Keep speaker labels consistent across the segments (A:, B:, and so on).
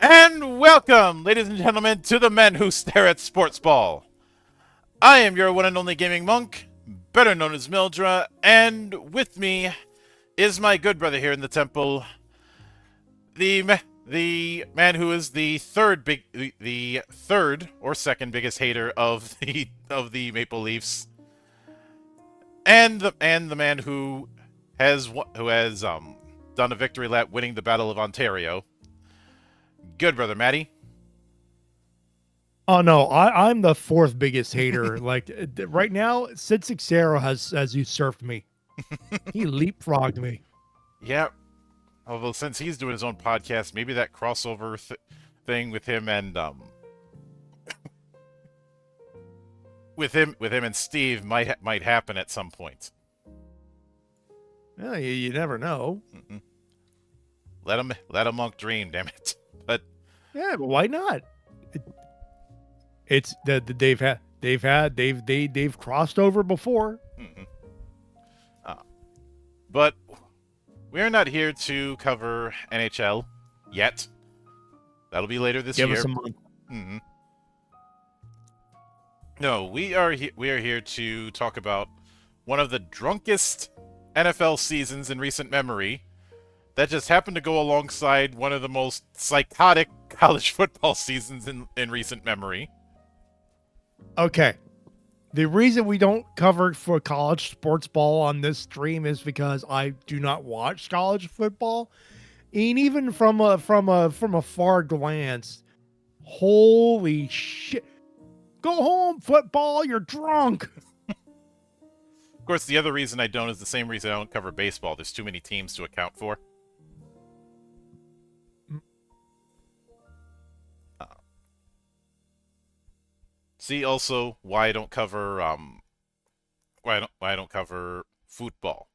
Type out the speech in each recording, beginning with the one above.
A: And welcome, ladies and gentlemen, to the men who stare at Sportsball. I am your one and only gaming monk, better known as Mildra, and with me is my good brother here in the temple, the man who is the third or second biggest hater of the Maple Leafs, and the man who has done a victory lap winning the Battle of Ontario. Good brother Matty.
B: Oh no, I'm the fourth biggest hater. Right now, Sid Seixeiro has usurped me. He leapfrogged me.
A: Yeah. Although since he's doing his own podcast, maybe that crossover thing with him and with him and Steve might happen at some point.
B: Yeah, you never know.
A: Mm-mm. Let a monk dream, damn it. But
B: yeah, but why not? It's that they've crossed over before.
A: But we're not here to cover NHL yet. That'll be later this year.
B: Give us a month.
A: Mm-hmm. No, we are here to talk about one of the drunkest NFL seasons in recent memory that just happened to go alongside one of the most psychotic college football seasons in recent memory.
B: Okay. The reason we don't cover for college sports ball on this stream is because I do not watch college football. And even from a far glance, holy shit. Go home, football, you're drunk.
A: Of course, the other reason I don't is the same reason I don't cover baseball. There's too many teams to account for. See also why I don't cover why I don't cover football.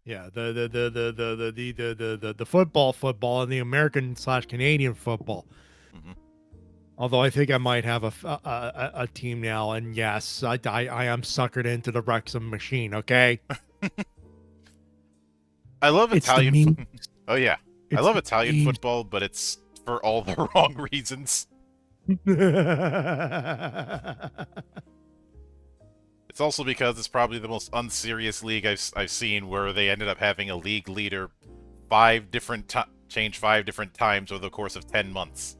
B: Yeah, the football and the American/Canadian football.
A: Mm-hmm.
B: Although I think I might have a team now, and yes, I am suckered into the Wrexham machine. Okay.
A: I love Italian. Oh yeah, I love Italian
B: memes.
A: football, but it's for all the wrong reasons. It's also because it's probably the most unserious league I've seen, where they ended up having a league leader change 5 different times over the course of 10 months.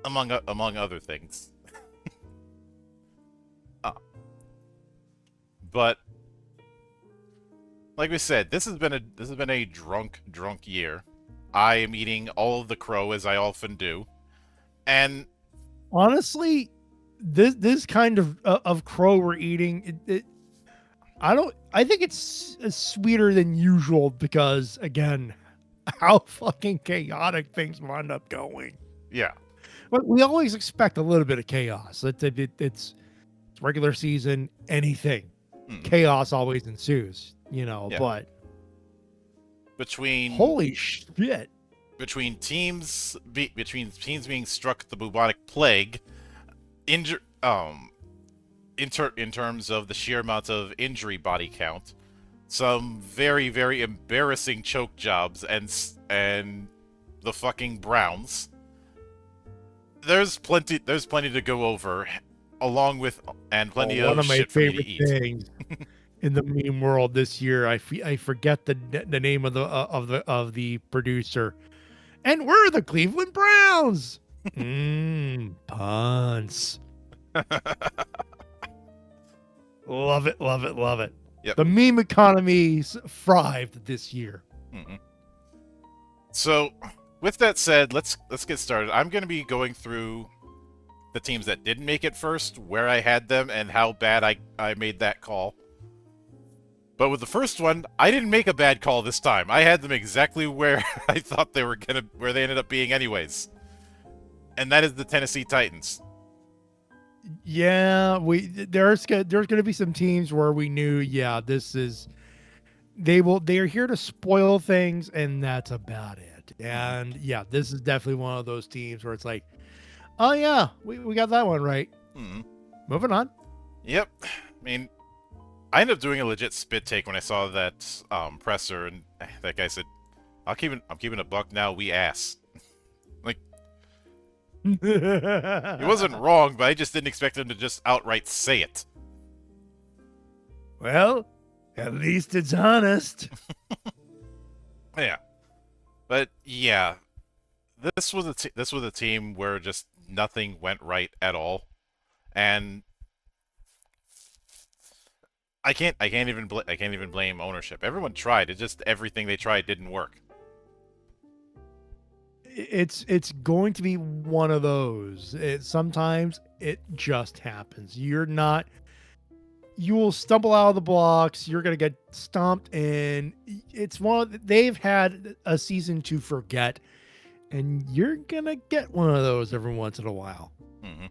A: Among other things. But like we said, this has been a drunk year. I am eating all of the crow, as I often do, and
B: honestly, this kind of crow we're eating, I think it's sweeter than usual because, again, how fucking chaotic things wind up going.
A: Yeah,
B: but we always expect a little bit of chaos. It's regular season, anything. Chaos always ensues, yeah. But holy shit,
A: between teams being struck the bubonic plague, in terms of the sheer amount of injury body count, some very, very embarrassing choke jobs, and the fucking Browns. There's plenty to go over, along with plenty of shit for me to eat.
B: One of my favorite things in the meme world this year, I forget the name of the producer, and we're the Cleveland Browns. Puns. Love it.
A: Yep.
B: The meme economy thrived this year.
A: Mm-hmm. So, with that said, let's get started. I'm going to be going through the teams that didn't make it first, where I had them, and how bad I made that call. But with the first one, I didn't make a bad call this time. I had them exactly where I thought they were where they ended up being anyways. And that is the Tennessee Titans.
B: Yeah, there's going to be some teams where we knew, they are here to spoil things, and that's about it. And yeah, this is definitely one of those teams where it's like, oh yeah, we got that one right.
A: Mm-hmm.
B: Moving on.
A: Yep. I mean, I ended up doing a legit spit take when I saw that presser, and that guy said, I'm keeping a buck now, we ass." Like, he wasn't wrong, but I just didn't expect him to just outright say it.
B: Well, at least it's honest.
A: Yeah. But yeah, this was a team where just nothing went right at all. And I can't even blame ownership. Everyone tried. It just everything they tried didn't work.
B: It's going to be one of those. Sometimes it just happens. You will stumble out of the blocks. You're going to get stomped, and they've had a season to forget, and you're going to get one of those every once in a while.
A: Mm-hmm.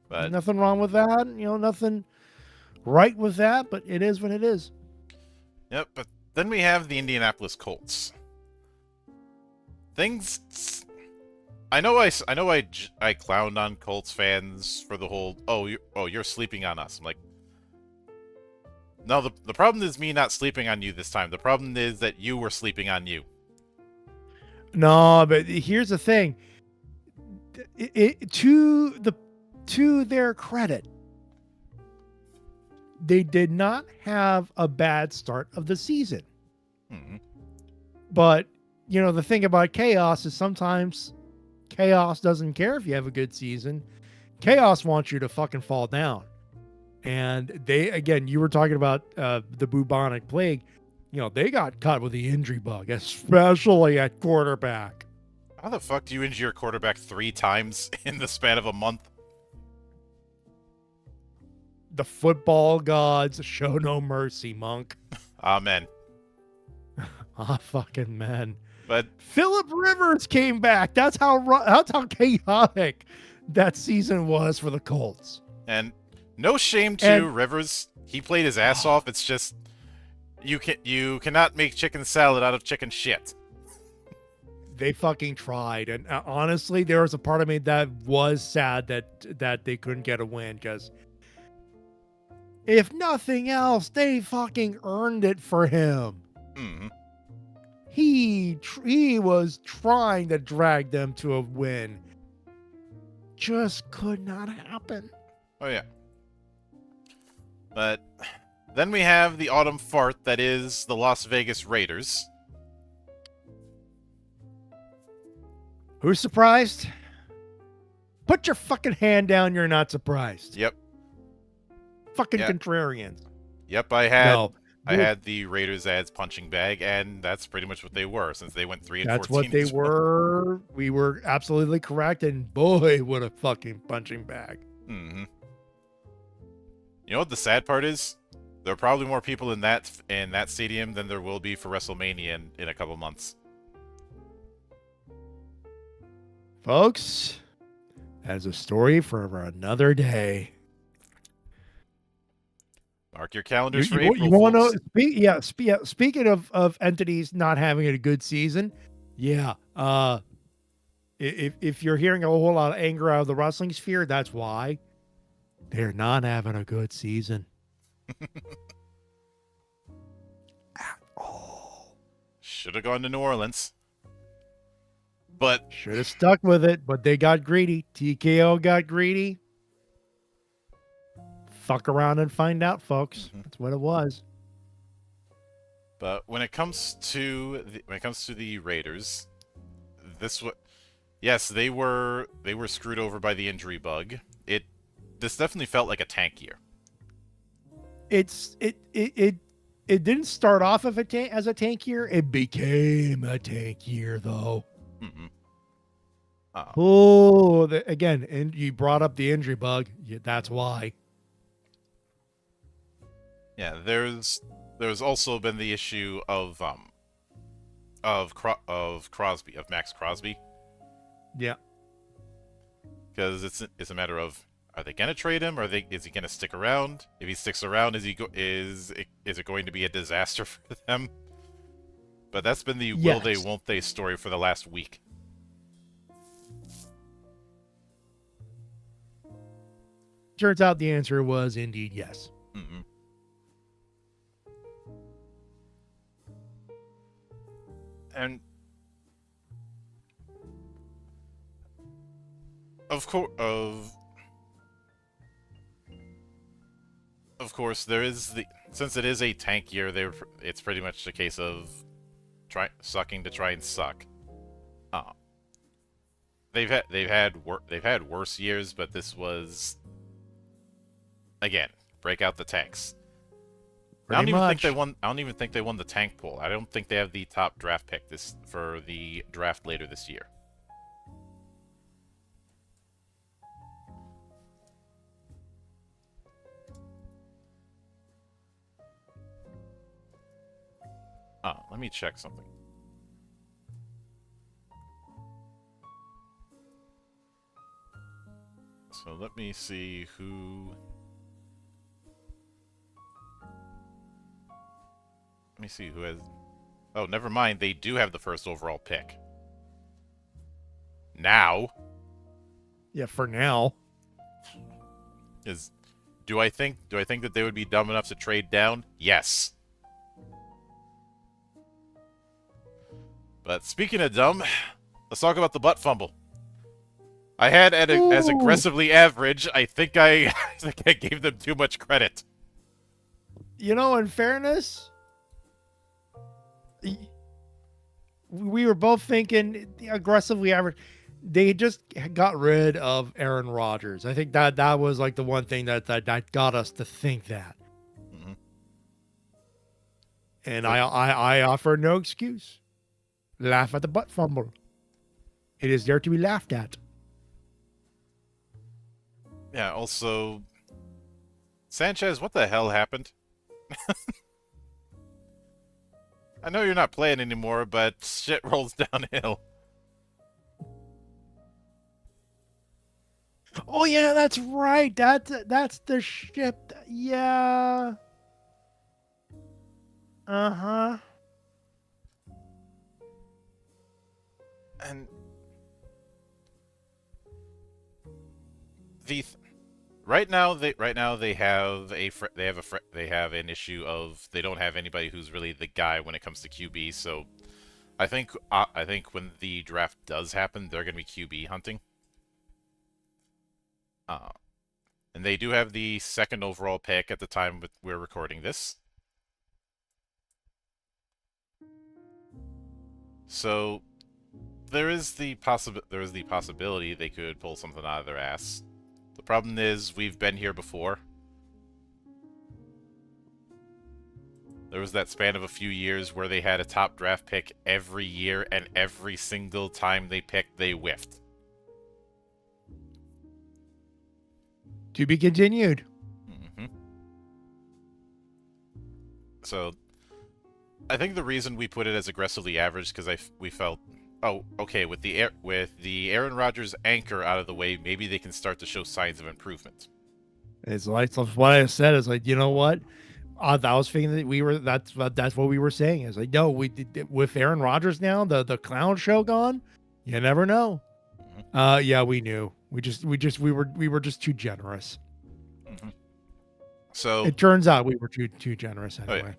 A: But
B: nothing wrong with that. Nothing right with that, but it is what it is.
A: Yep. But then we have the Indianapolis Colts. Things. I clowned on Colts fans for the whole you're sleeping on us. I'm like, no, the problem is me not sleeping on you this time. The problem is that you were sleeping on you.
B: No, but here's the thing. To their credit, they did not have a bad start of the season.
A: Mm-hmm.
B: But, the thing about chaos is sometimes chaos doesn't care if you have a good season. Chaos wants you to fucking fall down. And you were talking about the bubonic plague. They got caught with the injury bug, especially at quarterback.
A: How the fuck do you injure your quarterback 3 times in the span of a month?
B: The football gods show no mercy, Monk.
A: Amen.
B: Fucking man.
A: But
B: Phillip Rivers came back. That's how chaotic that season was for the Colts.
A: And no shame to Rivers. He played his ass off. It's just you cannot make chicken salad out of chicken shit.
B: They fucking tried, and honestly, there was a part of me that was sad that they couldn't get a win, because if nothing else, they fucking earned it for him.
A: Mm-hmm.
B: He was trying to drag them to a win. Just could not happen.
A: Oh yeah. But then we have the autumn fart that is the Las Vegas Raiders.
B: Who's surprised? Put your fucking hand down. You're not surprised.
A: Yep.
B: Fucking contrarians.
A: Yep, I had the Raiders ads punching bag, and that's pretty much what they were, since they went 3-14.
B: That's what they were. We were absolutely correct, and boy, what a fucking punching bag.
A: Mm-hmm. You know what the sad part is? There are probably more people in that stadium than there will be for WrestleMania in a couple months.
B: Folks, that's a story for another day.
A: Mark your calendars for April.
B: You want to know? Speaking of entities not having a good season, if you're hearing a whole lot of anger out of the wrestling sphere, that's why they're not having a good season at all.
A: Should have gone to New Orleans, but
B: should have stuck with it. But they got greedy. TKO got greedy. Fuck around and find out, folks. Mm-hmm. That's what it was.
A: But when it comes to the Raiders, yes, they were screwed over by the injury bug. This definitely felt like a tank year.
B: It didn't start off as a tank year. It became a tank year, though. Mm-hmm. Again, and you brought up the injury bug. That's why.
A: Yeah, there's also been the issue of Max Crosby.
B: Yeah.
A: Because it's a matter of, are they gonna trade him, or is he gonna stick around? If he sticks around, is it going to be a disaster for them? But that's been the will they, won't they story for the last week.
B: Turns out the answer was indeed yes.
A: Mm-hmm. And of course, of course, there is the since it is a tank year. It's pretty much a case of sucking to try and suck. Uh, they've had worse years, but this was again break out the tanks. I
B: Pretty
A: don't even think they
B: much.
A: won. I don't even think they won the tank pool. I don't think they have the top draft pick this for the draft later this year. Let me check something. So let me see who. Let me see who has. Oh, never mind. They do have the first overall pick. Now
B: Yeah, for now.
A: is. Do I think that they would be dumb enough to trade down? Yes. But speaking of dumb, let's talk about the butt fumble. I had as aggressively average. I think I gave them too much credit.
B: You know, in fairness, we were both thinking aggressively average. They just got rid of Aaron Rodgers. I think that was like the one thing that got us to think that.
A: Mm-hmm.
B: And I offer no excuse. Laugh at the butt fumble. It is there to be laughed at.
A: Yeah, also, Sanchez, what the hell happened? I know you're not playing anymore, but shit rolls downhill.
B: Oh yeah, that's right. That's the ship. Yeah. Uh-huh.
A: And right now they have an issue of they don't have anybody who's really the guy when it comes to QB. So I think when the draft does happen, they're going to be QB hunting. And they do have the second overall pick at the time we're recording this. So there is the possibility they could pull something out of their ass. The problem is we've been here before. There was that span of a few years where they had a top draft pick every year, and every single time they picked, they whiffed.
B: To be continued.
A: Mm-hmm. So, I think the reason we put it as aggressively average because we felt, oh, okay, with the Aaron Rodgers anchor out of the way, maybe they can start to show signs of improvement.
B: It's like what I said. It's like, you know what? I was thinking that that's what we were saying. It's like, no, with Aaron Rodgers now, the clown show gone. You never know.
A: Mm-hmm.
B: Yeah, we knew. We were just too generous.
A: Mm-hmm. So
B: it turns out we were too generous anyway.
A: Oh, yeah.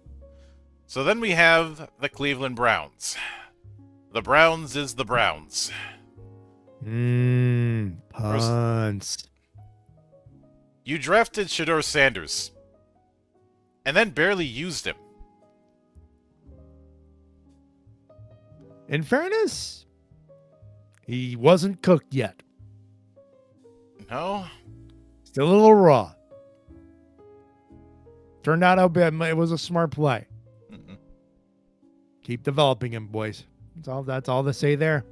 A: So then we have the Cleveland Browns. The Browns is the Browns.
B: Puns.
A: You drafted Shedeur Sanders, and then barely used him.
B: In fairness, he wasn't cooked yet.
A: No?
B: Still a little raw. Turned out it was a smart play.
A: Mm-mm.
B: Keep developing him, boys. That's all to say there.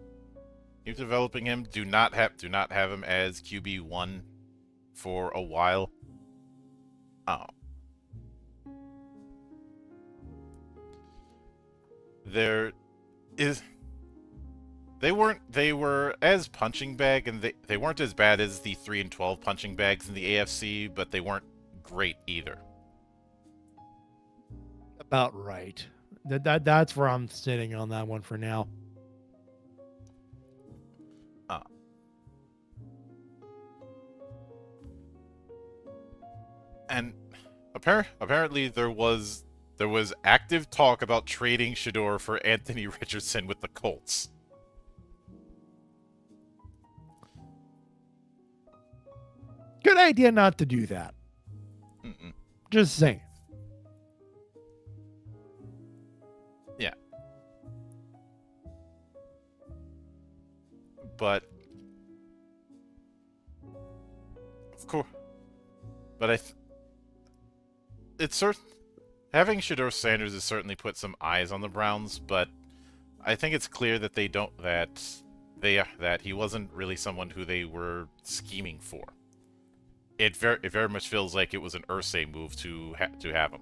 A: Keep developing him. Do not have him as QB1 for a while. Oh. They were as punching bag, and they weren't as bad as the 3-12 punching bags in the AFC, but they weren't great either.
B: About right. That's where I'm sitting on that one for now.
A: And apparently there was There was active talk about trading Shador for Anthony Richardson with the Colts.
B: Good idea not to do that.
A: Mm-mm.
B: Just saying.
A: Yeah. But of course, but it's certain having Shador Sanders has certainly put some eyes on the Browns, but I think it's clear that that he wasn't really someone who they were scheming for. It very much feels like it was an Irsay move to have him.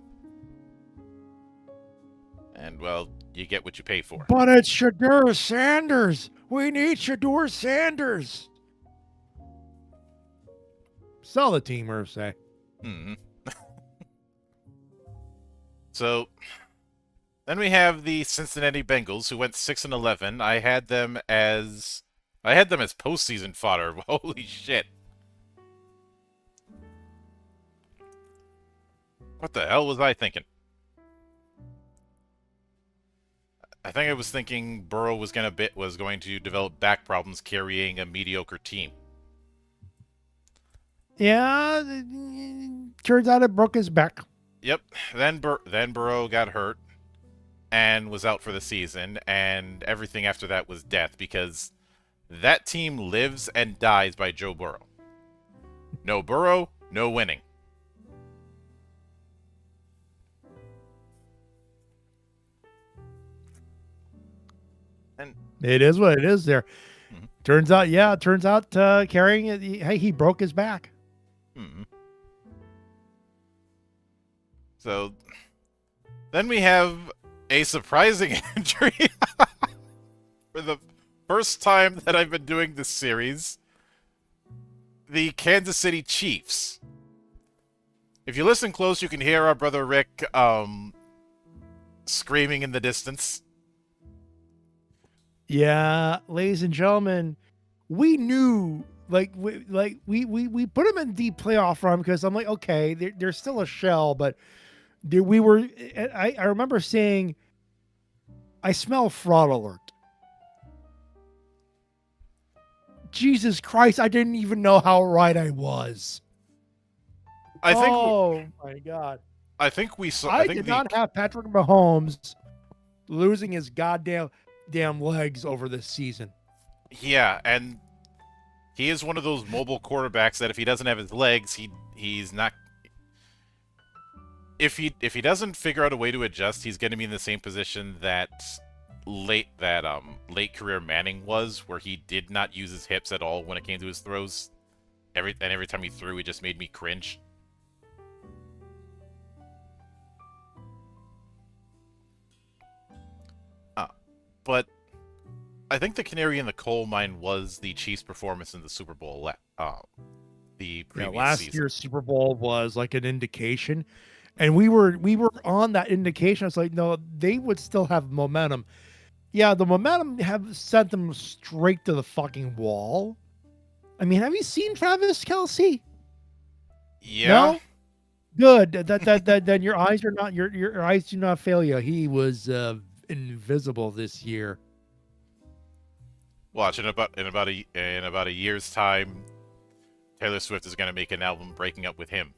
A: And well, you get what you pay for.
B: But it's Shador Sanders. We need Shador Sanders. Sell the team, Irsay.
A: Hmm. So then we have the Cincinnati Bengals, who went 6-11. I had them as postseason fodder. Holy shit! What the hell was I thinking? I think I was thinking Burrow was going to develop back problems carrying a mediocre team.
B: Yeah, turns out it broke his back.
A: Yep. Then Burrow got hurt and was out for the season, and everything after that was death because that team lives and dies by Joe Burrow. No Burrow, no winning. And
B: It is what it is there.
A: Mhm.
B: Turns out carrying it, he broke his back.
A: So then we have a surprising injury for the first time that I've been doing this series. The Kansas City Chiefs. If you listen close, you can hear our brother Rick screaming in the distance.
B: Yeah, ladies and gentlemen, we knew we put him in deep playoff run because I'm like, okay, they're still a shell, but we were. I remember saying, I smell fraud alert. Jesus Christ, I didn't even know how right I was. Oh my God.
A: I think we saw.
B: I did not have Patrick Mahomes losing his damn legs over this season.
A: Yeah, and he is one of those mobile quarterbacks that if he doesn't have his legs, he's not. If he doesn't figure out a way to adjust, he's going to be in the same position that late career Manning was, where he did not use his hips at all when it came to his throws. Every time he threw, it just made me cringe. But I think the canary in the coal mine was the Chiefs' performance in the Super Bowl. The previous
B: last
A: season.
B: year's Super Bowl was like an indication, and we were on that indication. It's like, no, they would still have momentum. Yeah, the momentum have sent them straight to the fucking wall. I mean, have you seen Travis Kelce?
A: Yeah.
B: No? Good. Then your eyes are not your eyes do not fail you. He was invisible this year.
A: Watch in about a year's time, Taylor Swift is going to make an album breaking up with him.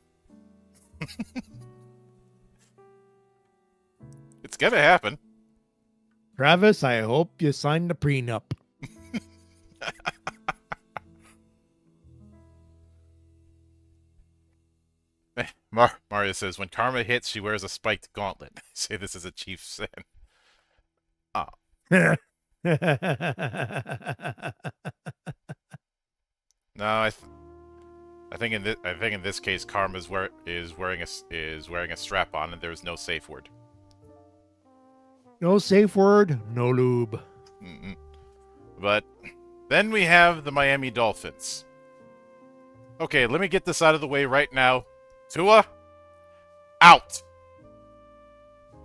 A: It's going to happen.
B: Travis, I hope you signed the prenup.
A: Mario says, when karma hits, she wears a spiked gauntlet. I say this is a Chiefs fan. Oh. No, I think in this case, karma is wearing a strap on, and there is no safe word.
B: No safe word, no lube.
A: Mm-mm. But then we have the Miami Dolphins. Okay, let me get this out of the way right now. Tua, out.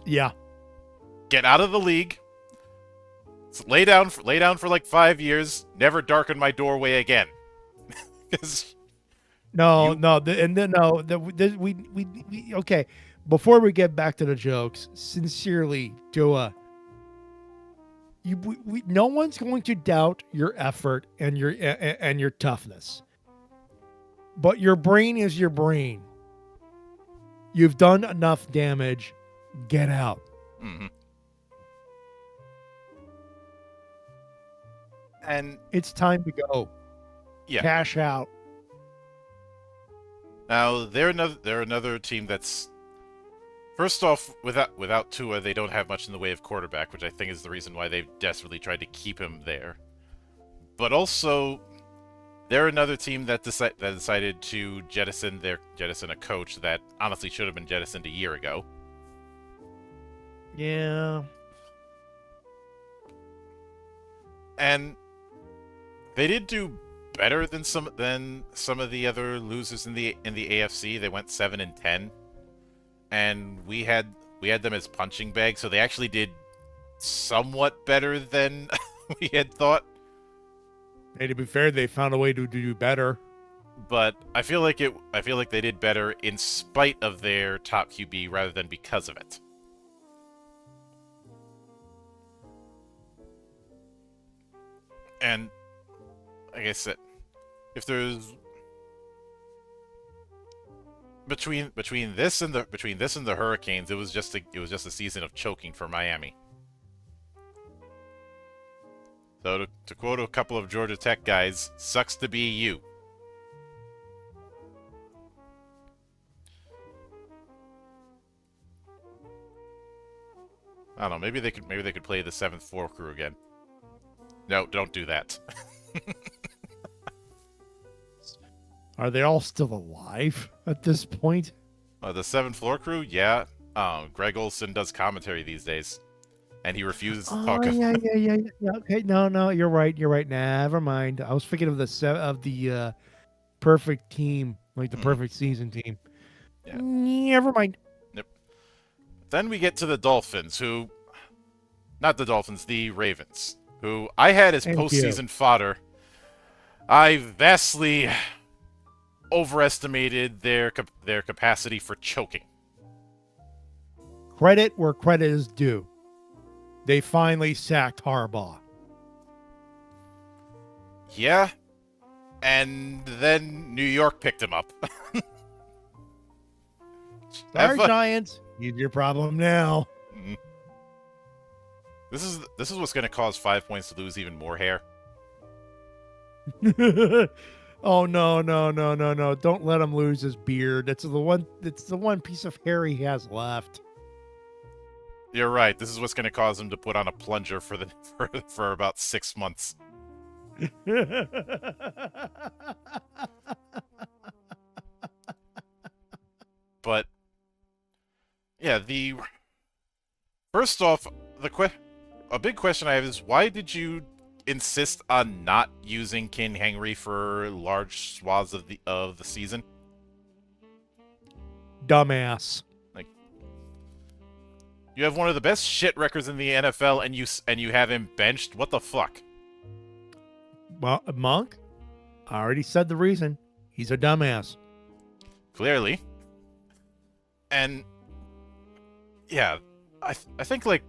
B: Yeah.
A: Get out of the league. Lay down for like 5 years. Never darken my doorway again.
B: Okay. Before we get back to the jokes, sincerely, Dua, no one's going to doubt your effort and your toughness. But your brain is your brain. You've done enough damage. Get out.
A: Mm-hmm. And
B: It's time to go.
A: yeah.
B: Cash out.
A: Now they're another team that's, first off, without Tua, they don't have much in the way of quarterback, which I think is the reason why they've desperately tried to keep him there. But also, they're another team that decided to jettison a coach that honestly should have been jettisoned a year ago.
B: Yeah.
A: And they did do better than some of the other losers in the AFC. They went 7-10, and we had them as punching bags, so they actually did somewhat better than we had thought.
B: Hey, to be fair, they found a way to do better.
A: But I feel like they did better in spite of their top QB rather than because of it. And like I said, if there's between this and the Hurricanes, it was just a season of choking for Miami. So to quote a couple of Georgia Tech guys, sucks to be you. I don't know. Maybe they could play the 7th floor crew again. No, don't do that.
B: Are they all still alive at this point?
A: The 7th floor crew, yeah. Greg Olson does commentary these days, and he refuses to talk.
B: Yeah. Okay, no, you're right. Never mind. I was thinking of the perfect team, like the perfect season team.
A: Yeah.
B: Never mind.
A: Yep. Then we get to the Dolphins, not the Dolphins, the Ravens, who I had as postseason fodder. I vastly overestimated their capacity for choking.
B: Credit where credit is due. They finally sacked Harbaugh.
A: Yeah, and then New York picked him up.
B: Sorry, Giants. He's your problem now.
A: This is what's going to cause 5 points to lose even more hair.
B: Oh no! Don't let him lose his beard. It's the one piece of hair he has left.
A: You're right. This is what's going to cause him to put on a plunger for about 6 months. But yeah, first off, a big question I have is, why did you insist on not using King Henry for large swaths of the season?
B: Dumbass.
A: Like, you have one of the best shit records in the NFL, and you have him benched. What the fuck?
B: Well, Monk, I already said the reason. He's a dumbass.
A: Clearly. And yeah, I think like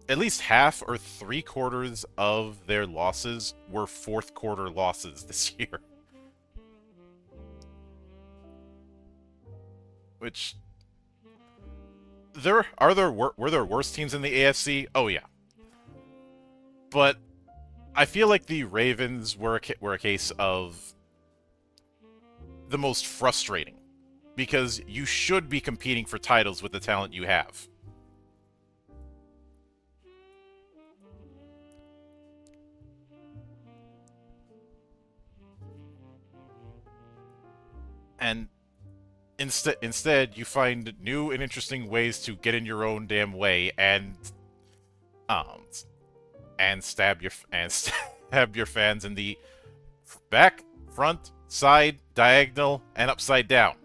A: at least half or 3/4 of their losses were 4th quarter losses this year. Which were there worse teams in the AFC? Oh yeah. But I feel like the Ravens were a case of the most frustrating, because you should be competing for titles with the talent you have. And instead, you find new and interesting ways to get in your own damn way and stab your fans in the back, front, side, diagonal, and upside down.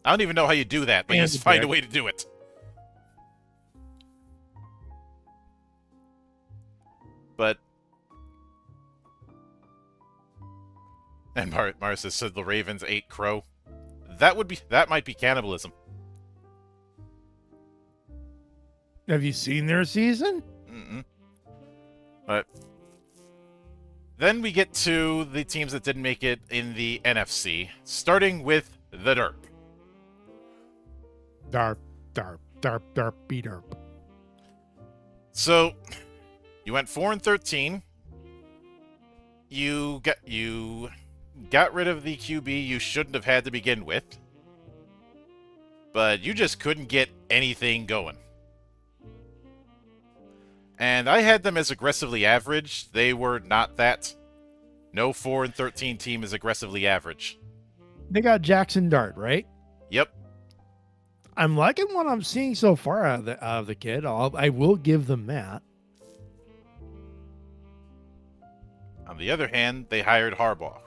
A: I don't even know how you do that, but you just find a way to do it. But and Marissa said the Ravens ate crow. That might be cannibalism.
B: Have you seen their season?
A: Mm-mm. But then we get to the teams that didn't make it in the NFC, starting with the Derp.
B: Darp, darp, darp, darp, beat darp.
A: So you went 4-13. You got rid of the QB you shouldn't have had to begin with, but you just couldn't get anything going. And I had them as aggressively average. They were not that. No 4-13 team is aggressively average.
B: They got Jackson Dart, right?
A: Yep.
B: I'm liking what I'm seeing so far out of the kid. I will give them that.
A: On the other hand, they hired Harbaugh,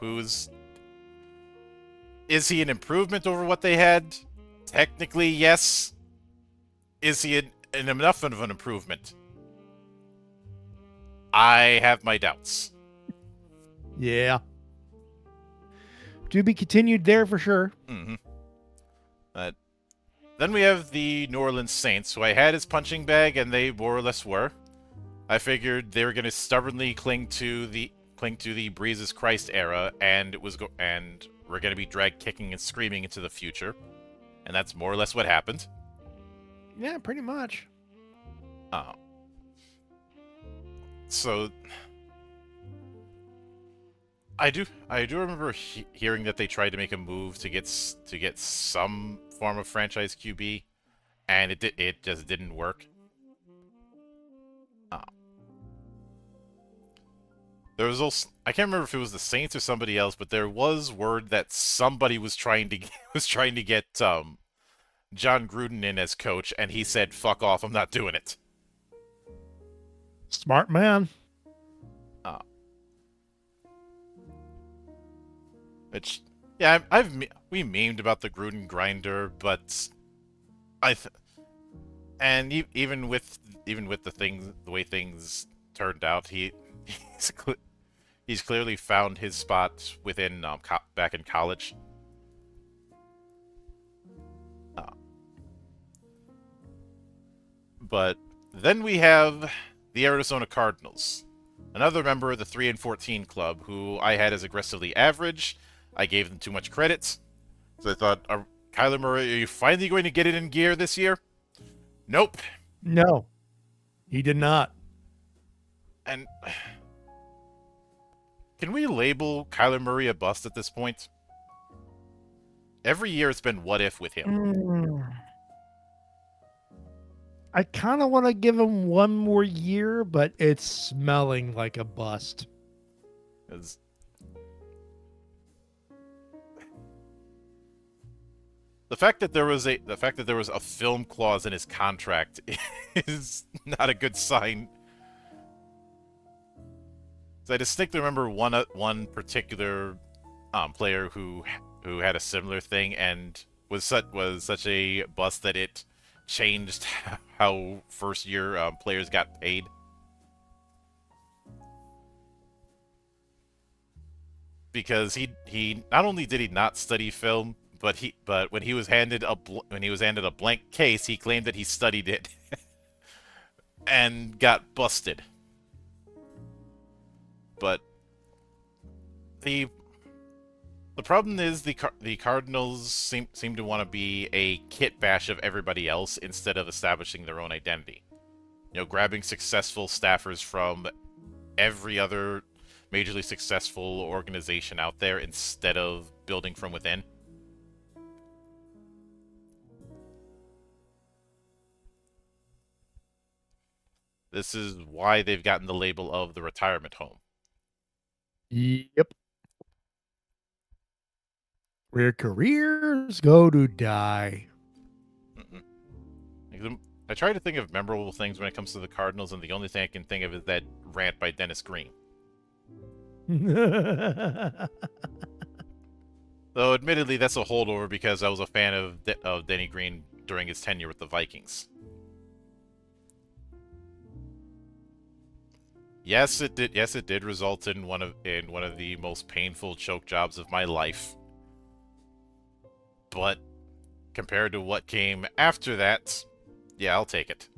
A: is he an improvement over what they had? Technically, yes. Is he an enough of an improvement? I have my doubts.
B: Yeah. To be continued there for sure.
A: Mm-hmm. But then we have the New Orleans Saints, who I had as punching bag, and they more or less were. I figured they were going to stubbornly cling to the Breezes Christ era, and we're going to be dragged kicking and screaming into the future, and that's more or less what happened.
B: Yeah, pretty much.
A: So I do remember hearing that they tried to make a move to get some form of franchise QB, and it just didn't work. There was also, I can't remember if it was the Saints or somebody else, but there was word that somebody was trying to get John Gruden in as coach, and he said, "Fuck off, I'm not doing it."
B: Smart man.
A: Which, yeah, we memed about the Gruden grinder, but even with the way things turned out, he's clearly found his spot within back in college. But then we have the Arizona Cardinals, another member of the 3-14 club, who I had as aggressively average. I gave them too much credit, so I thought, Kyler Murray, are you finally going to get it in gear this year? Nope.
B: No, he did not.
A: And can we label Kyler Murray a bust at this point? Every year it's been what if with him.
B: I kind of want to give him one more year, but it's smelling like a bust.
A: The fact that there was a film clause in his contract is not a good sign. So I distinctly remember one particular player who had a similar thing and was such a bust that it changed how first year players got paid. Because he not only did he not study film, but when he was handed a blank case, he claimed that he studied it and got busted. But the problem is the Cardinals seem to want to be a kit bash of everybody else instead of establishing their own identity. You know, grabbing successful staffers from every other majorly successful organization out there instead of building from within. This is why they've gotten the label of the retirement home.
B: Yep. Where careers go to die.
A: I try to think of memorable things when it comes to the Cardinals, and the only thing I can think of is that rant by Dennis Green. Though, admittedly, that's a holdover because I was a fan of Denny Green during his tenure with the Vikings. Yes, it did. Yes, it did result in one of the most painful choke jobs of my life. But compared to what came after that, yeah, I'll take it.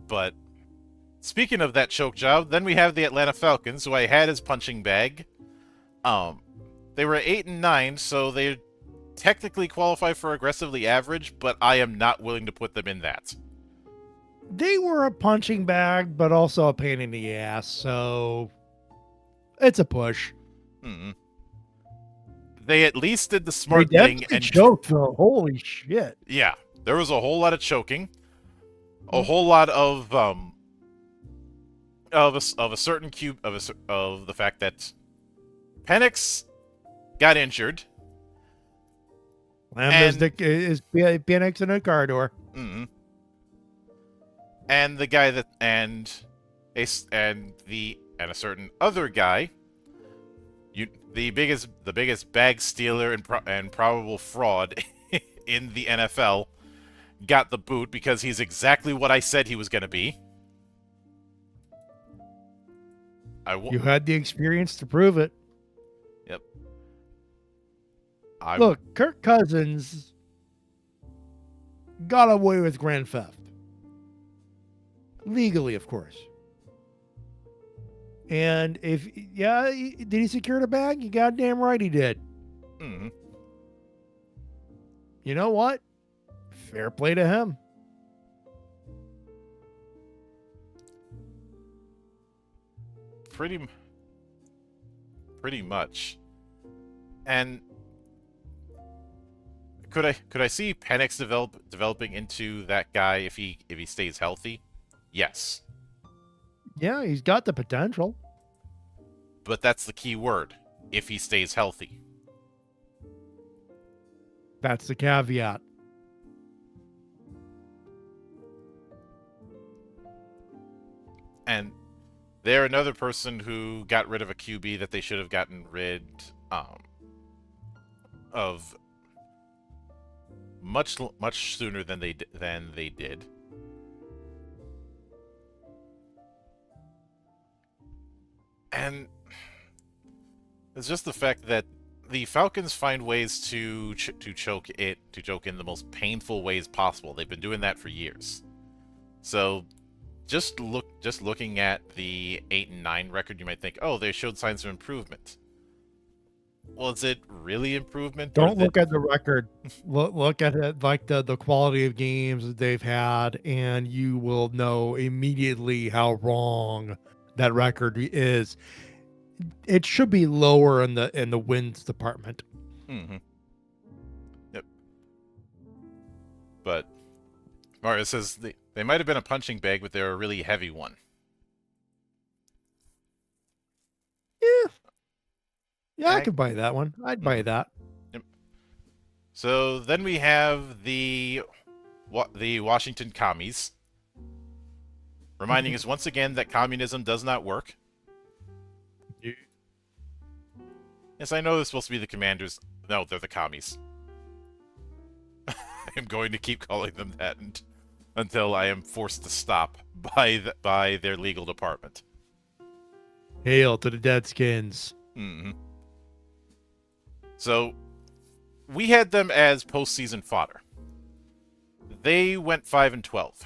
A: But speaking of that choke job, then we have the Atlanta Falcons, who I had as punching bag. Um, they were 8-9, so they technically qualify for aggressively average, but I am not willing to put them in that.
B: They were a punching bag, but also a pain in the ass, so it's a push.
A: Mm-hmm. They at least did the
B: They
A: smart thing
B: definitely
A: and
B: choked, though. Holy shit.
A: yeah, there was a whole lot of choking, a whole lot of a certain cube of the fact that Penix got injured.
B: Lamb is Phoenix in a car door.
A: Mm-hmm. And the guy that and a certain other guy, the biggest bag stealer and probable fraud in the NFL, got the boot because he's exactly what I said he was going to be.
B: You had the experience to prove it.
A: Yep.
B: Look, Kirk Cousins got away with grand theft. Legally, of course. And did he secure the bag? You goddamn right he did.
A: Mm-hmm.
B: You know what? Fair play to him.
A: Pretty much. And could I see Penix developing into that guy if he stays healthy? Yes.
B: Yeah, he's got the potential.
A: But that's the key word. If he stays healthy.
B: That's the caveat.
A: And they're another person who got rid of a QB that they should have gotten rid of much sooner than they did. And it's just the fact that the Falcons find ways to choke in the most painful ways possible. They've been doing that for years. So just looking at the 8-9 record, you might think, oh, they showed signs of improvement. Well, is it really improvement?
B: Don't look at the record. Look at it like the quality of games that they've had, and you will know immediately how wrong that record is. It should be lower in the wins department.
A: Mm-hmm. Yep. But Mario says they might have been a punching bag, but they're a really heavy one.
B: Yeah, I could buy that one. I'd buy that.
A: Yep. So then we have the Washington Commies, reminding us once again that communism does not work.
B: Yeah.
A: Yes, I know they're supposed to be the Commanders. No, they're the Commies. I'm going to keep calling them that until I am forced to stop by their legal department.
B: Hail to the Deadskins.
A: Mm-hmm. So, we had them as postseason fodder. They went 5-12,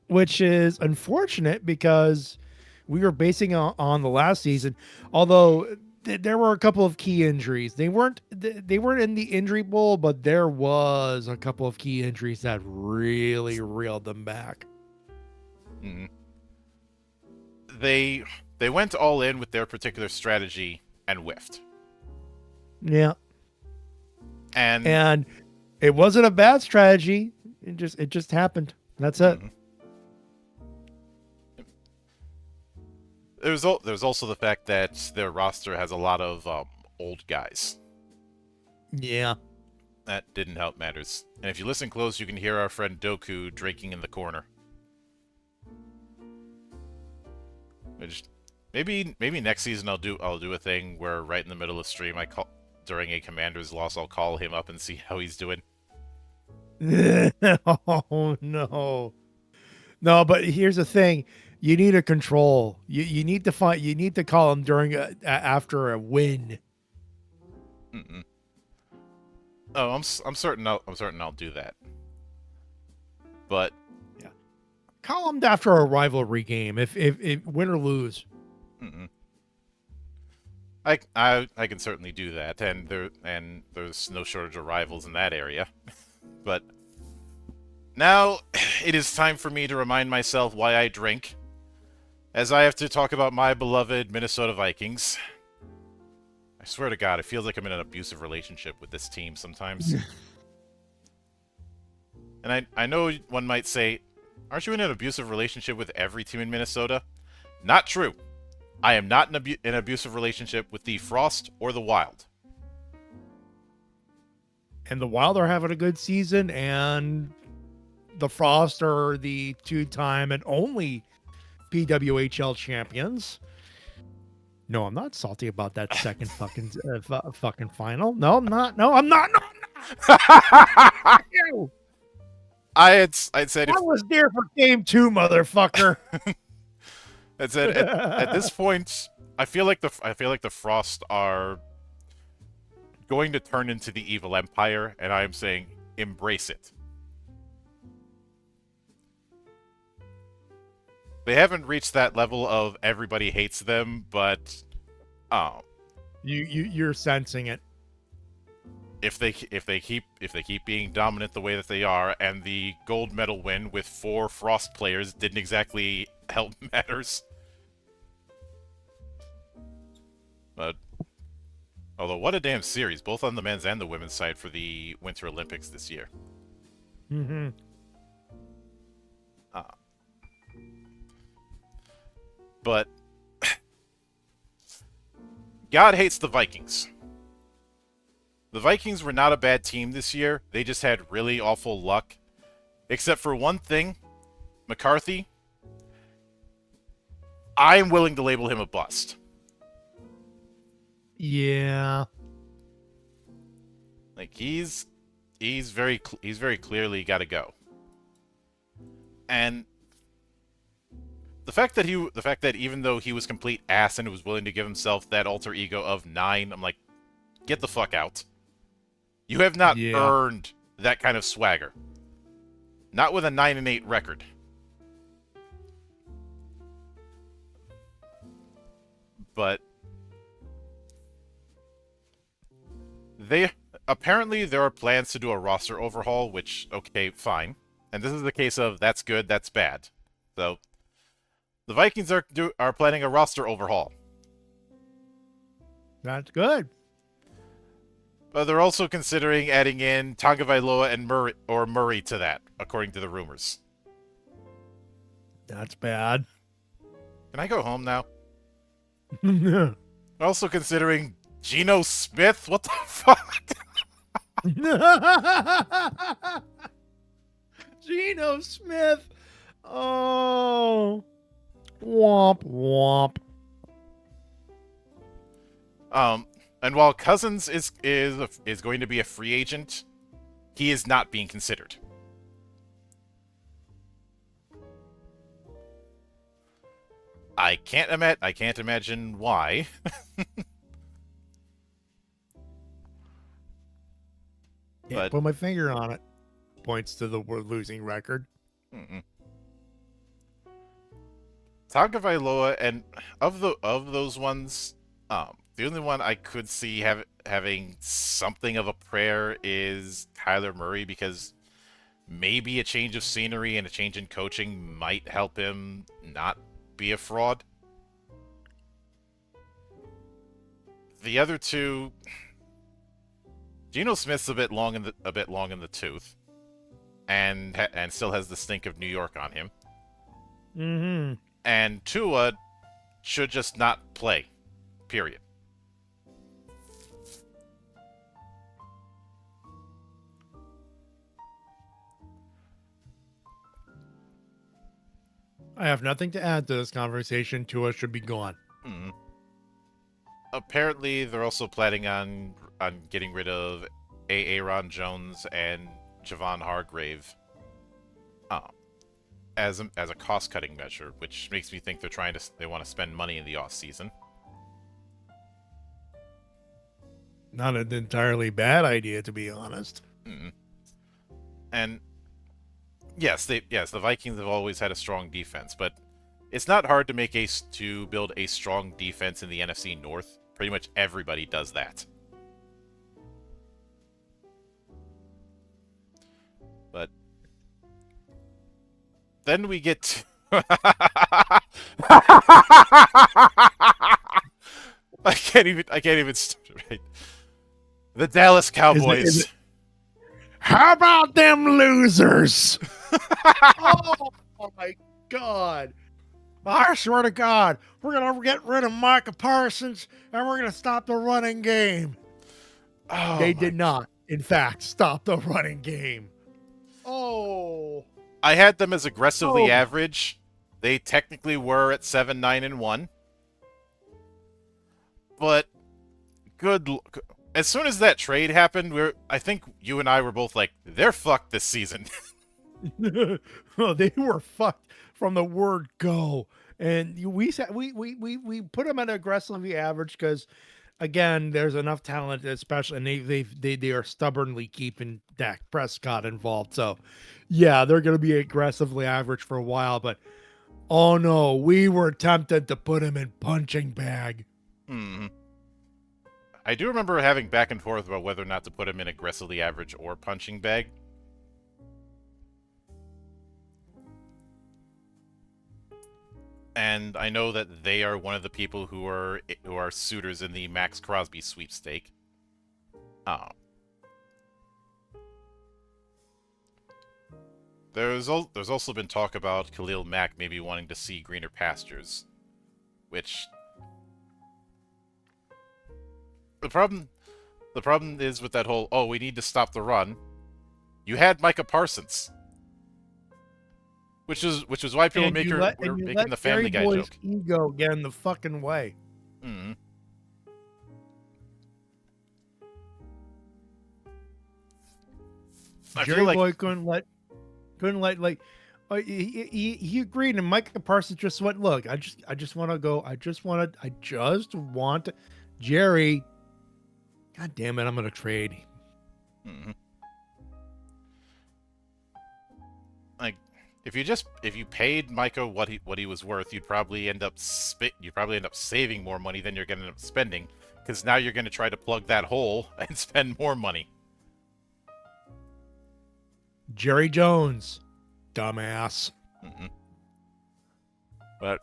B: which is unfortunate because we were basing on the last season. Although there were a couple of key injuries, they weren't in the injury bowl, but there was a couple of key injuries that really reeled them back.
A: Mm-hmm. They went all in with their particular strategy and whiffed.
B: Yeah.
A: And
B: it wasn't a bad strategy. It just happened. That's it.
A: Mm-hmm. There's also the fact that their roster has a lot of old guys.
B: Yeah.
A: That didn't help matters. And if you listen close, you can hear our friend Doku drinking in the corner. Which maybe next season I'll do a thing where right in the middle of stream during a Commander's loss I'll call him up and see how he's doing.
B: Oh no. No, but here's the thing. You need a control. You need to call him during after a win.
A: Mm-mm. Oh, I'm certain I'll do that. But
B: yeah. columned after a rivalry game, if win or lose.
A: Mm-mm. I can certainly do that, and there's no shortage of rivals in that area. But now it is time for me to remind myself why I drink, as I have to talk about my beloved Minnesota Vikings. I swear to God, it feels like I'm in an abusive relationship with this team sometimes. And I know one might say, aren't you in an abusive relationship with every team in Minnesota? Not true. I am not in an abusive relationship with the Frost or the Wild.
B: And the Wild are having a good season, and the Frost are the 2-time and only PWHL champions. No, I'm not salty about that second fucking final. No, I'm not. No, I'm not. No,
A: I
B: I'm not.
A: had said
B: I was there for game 2, motherfucker.
A: I said at this point, I feel like the Frost are going to turn into the evil empire, and I am saying embrace it. They haven't reached that level of everybody hates them, but
B: you're sensing it.
A: if they keep being dominant the way that they are, and the gold medal win with 4 Frost players didn't exactly help matters. But although what a damn series, both on the men's and the women's side for the Winter Olympics this year.
B: Mm-hmm.
A: But God hates the Vikings. The Vikings were not a bad team this year. They just had really awful luck. Except for one thing, McCarthy, I'm willing to label him a bust.
B: Yeah.
A: Like he's very clearly got to go. And the fact that even though he was complete ass and was willing to give himself that alter ego of 9, I'm like, get the fuck out. You have not earned that kind of swagger. Not with a 9-8 record. But apparently there are plans to do a roster overhaul, which, okay, fine. And this is the case of that's good, that's bad. So the Vikings are planning a roster overhaul.
B: That's good.
A: But they're also considering adding in Tagovailoa and Murray to that, according to the rumors.
B: That's bad.
A: Can I go home now?
B: Geno
A: They're also considering Geno Smith? What the fuck?
B: Smith. Oh. Womp womp.
A: And while Cousins is going to be a free agent, he is not being considered. I can't imagine why.
B: Can't put my finger on it. Points to the losing record.
A: Tagovailoa, and of those ones, the only one I could see having something of a prayer is Kyler Murray, because maybe a change of scenery and a change in coaching might help him not be a fraud. The other two, Geno Smith's a bit long in the tooth, and still has the stink of New York on him.
B: Mm-hmm.
A: And Tua should just not play. Period.
B: I have nothing to add to this conversation. Tua should be gone.
A: Mm. Apparently, they're also planning on getting rid of Aaron Jones and Javon Hargrave as a cost-cutting measure, which makes me think they want to spend money in the off-season.
B: Not an entirely bad idea, to be honest.
A: Mm. And Yes, the Vikings have always had a strong defense, but it's not hard to build a strong defense in the NFC North. Pretty much everybody does that. But then we get to... I can't even right. The Dallas
B: Is
A: Cowboys.
B: it, how about them losers? Oh my God. I swear to God, we're going to get rid of Micah Parsons and we're going to stop the running game.
A: Oh,
B: They did not, in fact, stop the running game. Oh.
A: I had them as aggressively
B: Oh.
A: average. They technically were at 7-9-1. But as soon as that trade happened, I think you and I were both like, they're fucked this season.
B: Well, they were fucked from the word go. And we put them at aggressively average because, again, there's enough talent, especially, and they are stubbornly keeping Dak Prescott involved. So, yeah, they're going to be aggressively average for a while. But oh no, we were tempted to put him in punching bag.
A: Hmm. I do remember having back and forth about whether or not to put him in aggressively average or punching bag. And I know that they are one of the people who are suitors in the Max Crosby sweepstake. Oh. There's also been talk about Khalil Mack maybe wanting to see greener pastures, which the problem is with that whole we need to stop the run. You had Micah Parsons, which is why people were making the Family Guy
B: Boy's
A: joke.
B: Ego get in the fucking way.
A: Mm-hmm.
B: Jerry Boy couldn't let he agreed, and Micah Parsons just went, look, I just want to go, I just want Jerry, god damn it, I'm gonna trade.
A: Mm-hmm. Like, if you paid Micah what he was worth, you'd probably end up saving more money than you're gonna end up spending, because now you're gonna try to plug that hole and spend more money.
B: Jerry Jones, dumbass.
A: Mm-hmm. But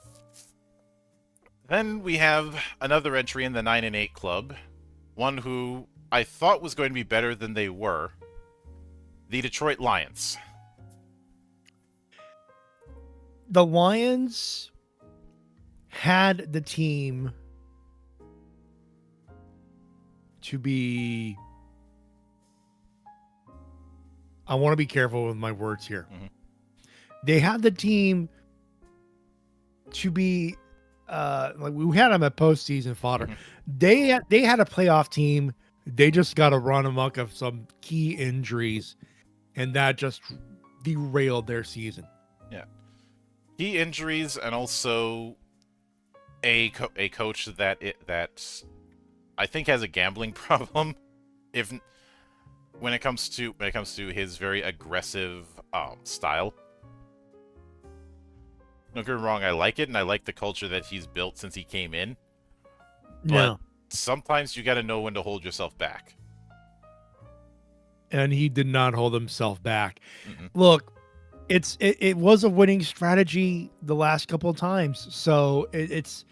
A: then we have another entry in the 9-8 club, one who I thought was going to be better than they were, the Detroit Lions.
B: The Lions had the team to be, I want to be careful with my words here.
A: Mm-hmm.
B: They had the team to be like we had them at postseason fodder.
A: Mm-hmm.
B: They had a playoff team. They just got to run amok of some key injuries, and that just derailed their season.
A: Yeah, key injuries, and also a coach that I think has a gambling problem. When it comes to his very aggressive style. Don't get me wrong, I like it, and I like the culture that he's built since he came in. But sometimes you got to know when to hold yourself back.
B: And he did not hold himself back.
A: Mm-hmm.
B: Look, it was a winning strategy the last couple of times, so it's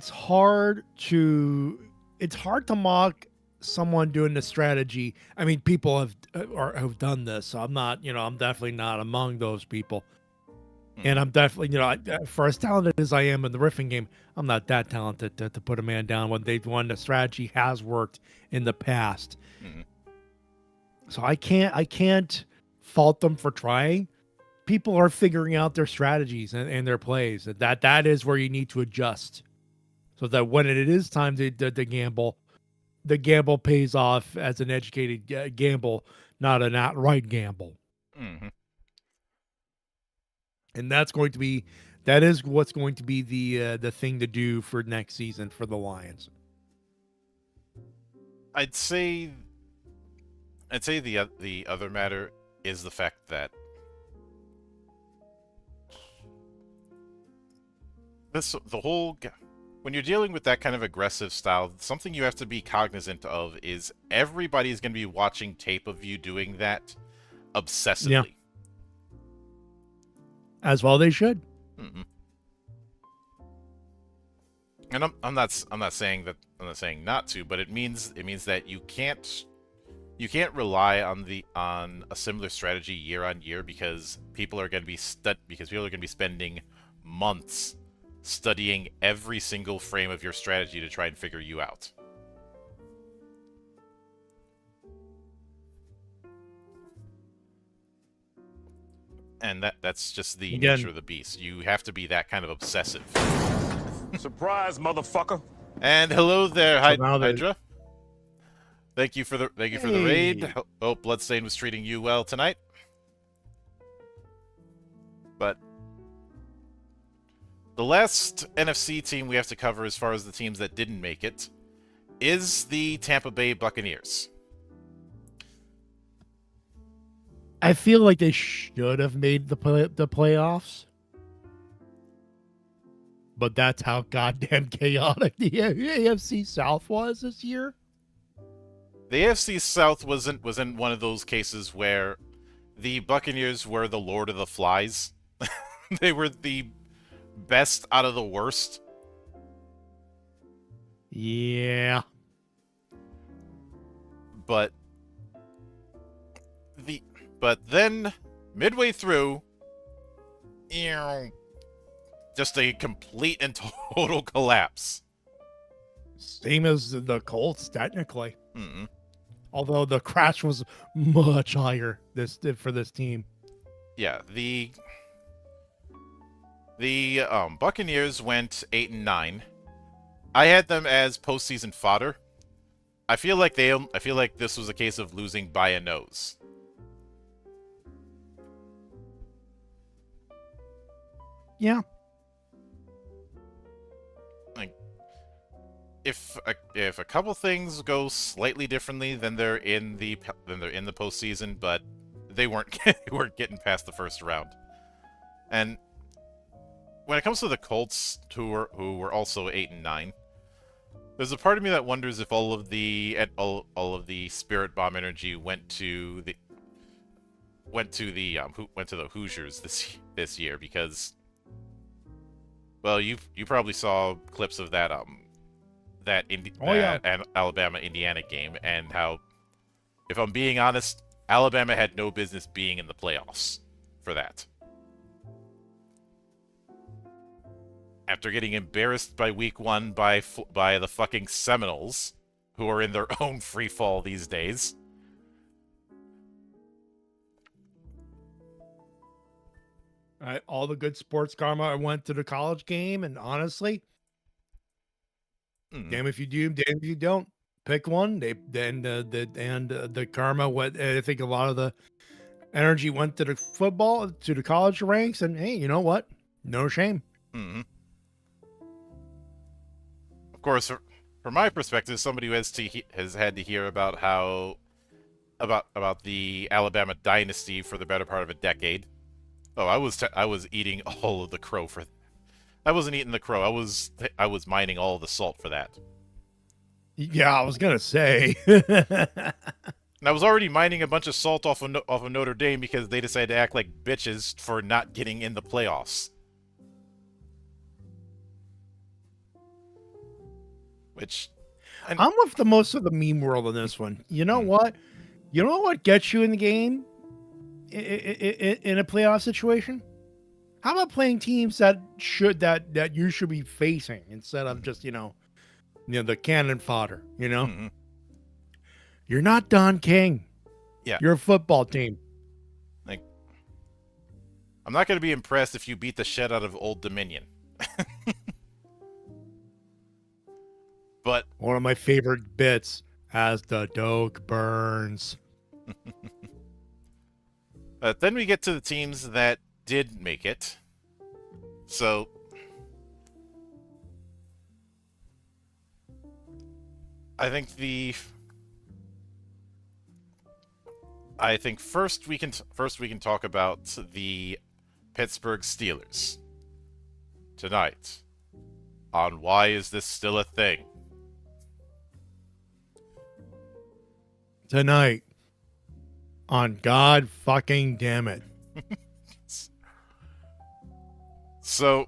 B: hard to mock someone doing the strategy. I mean, people have done this, so I'm definitely not among those people. Mm-hmm. And I'm definitely, for as talented as I am in the riffing game, I'm not that talented to put a man down when the strategy has worked in the past.
A: Mm-hmm.
B: So I can't fault them for trying. People are figuring out their strategies and their plays. That is where you need to adjust, so that when it is time to gamble, the gamble pays off as an educated gamble, not an outright gamble.
A: Mm-hmm.
B: And that is what's going to be the thing to do for next season for the Lions.
A: I'd say the other matter is the fact that the whole when you're dealing with that kind of aggressive style, something you have to be cognizant of is everybody's going to be watching tape of you doing that
B: Yeah,
A: obsessively.
B: as well they should.
A: Hmm. And I'm not saying that I'm not saying not to, but it means that you can't rely on a similar strategy year on year because people are going to be spending months studying every single frame of your strategy to try and figure you out. And that's just the nature
B: Again,
A: of the beast. You have to be that kind of obsessive.
C: Surprise, motherfucker.
A: And hello there,
B: so now they
A: Hydra. Thank you for the raid.
B: hey,
A: Hope Bloodstain was treating you well tonight. But the last NFC team we have to cover as far as the teams that didn't make it is the Tampa Bay Buccaneers.
B: I feel like they should have made the playoffs, but that's how goddamn chaotic the AFC South was this year.
A: The AFC South wasn't one of those cases where the Buccaneers were the Lord of the Flies. They were the best out of the worst.
B: Yeah.
A: But then midway through, just a complete and total collapse.
B: Same as the Colts, technically.
A: Mm-mm.
B: Although the crash was much higher for this team.
A: Yeah, the Buccaneers went 8-9. I had them as postseason fodder. I feel like this was a case of losing by a nose.
B: Yeah.
A: Like, if a couple things go slightly differently, then they're in the postseason, but they weren't getting past the first round. And when it comes to the Colts, who were also 8-9, there's a part of me that wonders if all of the Spirit Bomb energy went to the Hoosiers this year, because, well, you probably saw clips of that Alabama Indiana game, and how, if I'm being honest, Alabama had no business being in the playoffs for that. After getting embarrassed by week 1 by the fucking Seminoles, who are in their own free fall these days.
B: All the good sports karma I went to the college game, and honestly, damn if you do, damn if you don't. Pick one. The karma went. I think a lot of the energy went to the football, to the college ranks, and hey, you know what? No shame.
A: Mm-hmm. Of course, from my perspective, somebody who has had to hear about about the Alabama dynasty for the better part of a decade. Oh, I was eating all of the crow for. I wasn't eating the crow. I was mining all the salt for that.
B: Yeah, I was gonna say.
A: And I was already mining a bunch of salt off of Notre Dame because they decided to act like bitches for not getting in the playoffs. Which,
B: I'm with the most of the meme world on this one. You know what? You know what gets you in the game in a playoff situation? How about playing teams that you should be facing instead of just the cannon fodder?
A: mm-hmm.
B: You're not Don King.
A: Yeah,
B: you're a football team.
A: Like, I'm not going to be impressed if you beat the shit out of Old Dominion. But
B: one of my favorite bits as the Doak burns.
A: Then we get to the teams that did make it. So I think first we can talk about the Pittsburgh Steelers tonight. on why is this still a thing.
B: Tonight on God fucking damn it.
A: So,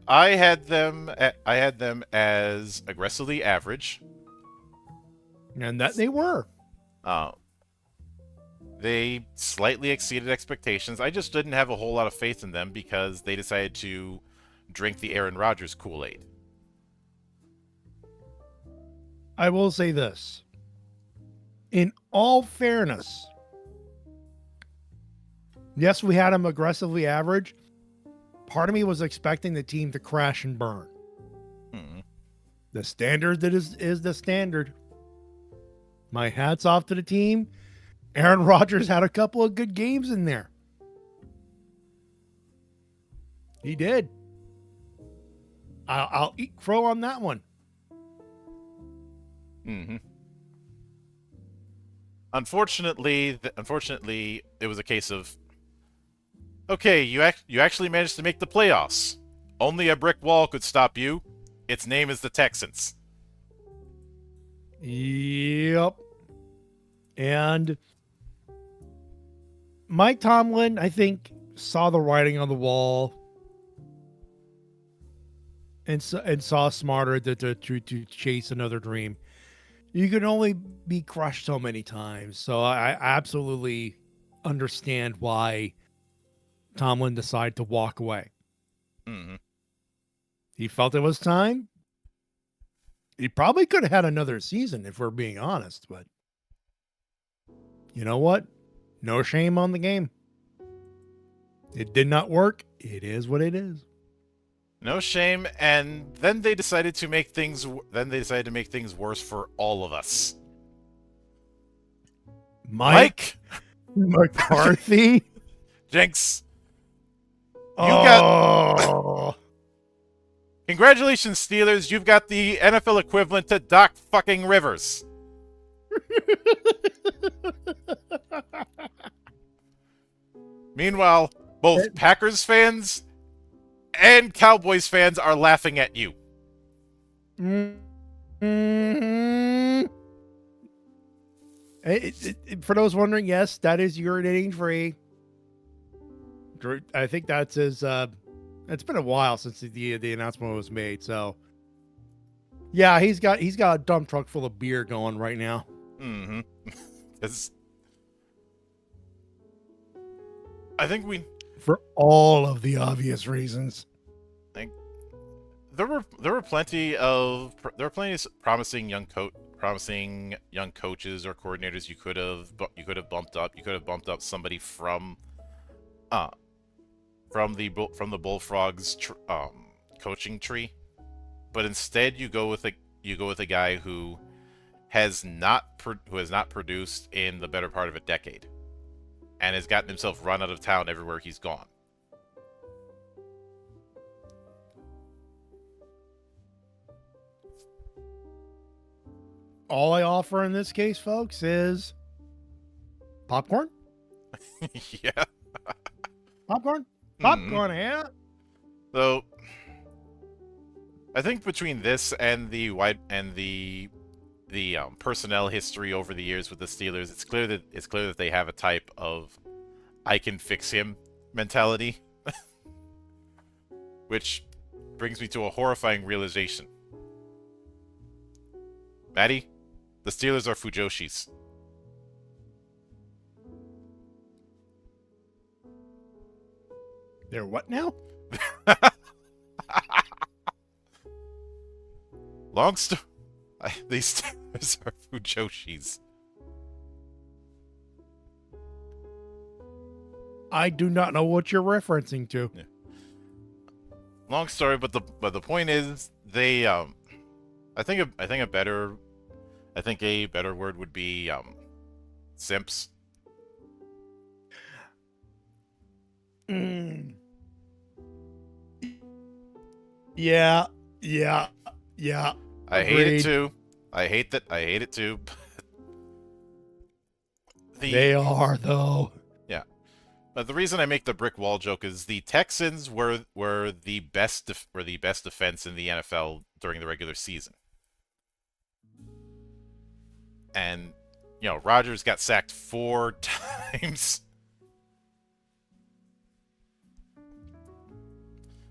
A: I had them as aggressively average.
B: And that they were.
A: They slightly exceeded expectations. I just didn't have a whole lot of faith in them because they decided to drink the Aaron Rodgers Kool-Aid.
B: I will say this. In all fairness, yes, we had them aggressively average. Part of me was expecting the team to crash and burn.
A: Hmm.
B: The standard that is the standard. My hat's off to the team. Aaron Rodgers had a couple of good games in there. He did. I'll eat crow on that one.
A: Mm-hmm. Unfortunately, it was a case of, okay, you actually managed to make the playoffs. Only a brick wall could stop you. Its name is the Texans.
B: Yep. And Mike Tomlin, I think, saw the writing on the wall and saw smarter to chase another dream. You can only be crushed so many times. So I absolutely understand why Tomlin decided to walk away.
A: Mm-hmm.
B: He felt it was time. He probably could have had another season if we're being honest, but you know what? No shame on the game. It did not work. It is what it is.
A: No shame, and then they decided to make things. Worse for all of us.
B: Mike McCarthy.
A: Jinx.
B: Oh.
A: Congratulations, Steelers. You've got the NFL equivalent to Doc fucking Rivers. Meanwhile, both Packers fans and Cowboys fans are laughing at you.
B: Mm-hmm. For those wondering, yes, that is urinating free. I think that's his. It's been a while since the announcement was made, so yeah, he's got a dump truck full of beer going right now.
A: Mm-hmm. I think
B: for all of the obvious reasons.
A: There were plenty of promising young coaches or coordinators you could have bumped up. You could have bumped up somebody from the Bullfrogs coaching tree, but instead you go with a guy who has not produced in the better part of a decade, and has gotten himself run out of town everywhere he's gone.
B: All I offer in this case, folks, is popcorn.
A: Yeah.
B: Popcorn, yeah.
A: So, I think between this and the personnel history over the years with the Steelers, it's clear that they have a type of "I can fix him" mentality, which brings me to a horrifying realization. Maddie, the Steelers are Fujoshis.
B: They're what now?
A: Long story. These Steelers are Fujoshis.
B: I do not know what you're referencing to.
A: Yeah. Long story, but the point is they I think a better word would be simps.
B: Mm. Yeah.
A: I hate it too. I hate it too.
B: They are though.
A: Yeah. But the reason I make the brick wall joke is the Texans were the best defense in the NFL during the regular season. And Rodgers got sacked 4 times.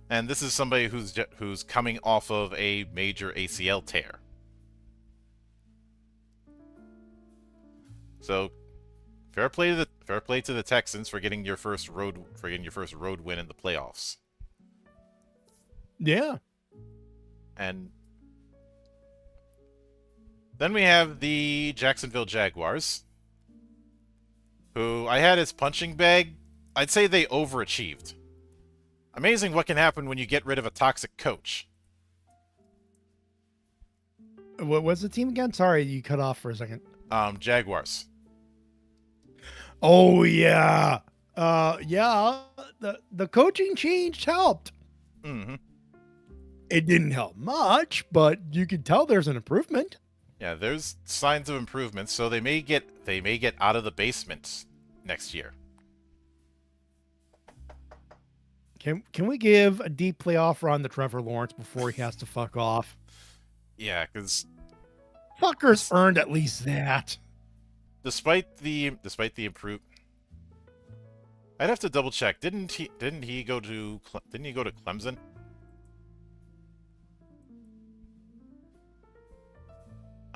A: And this is somebody who's coming off of a major ACL tear. So, fair play to the Texans for getting your first road win in the playoffs.
B: Yeah.
A: And then we have the Jacksonville Jaguars, who I had as punching bag. I'd say they overachieved. Amazing what can happen when you get rid of a toxic coach.
B: What was the team again? Sorry, you cut off for a second.
A: Jaguars.
B: Oh yeah. Yeah. The coaching change helped.
A: Mm-hmm.
B: It didn't help much, but you can tell there's an improvement.
A: Yeah, there's signs of improvement, so they may get out of the basement next year.
B: Can we give a deep playoff run to Trevor Lawrence before he has to fuck off?
A: Yeah, because
B: Fuckers earned at least that.
A: despite the improvement, I'd have to double check. Didn't he go to Clemson?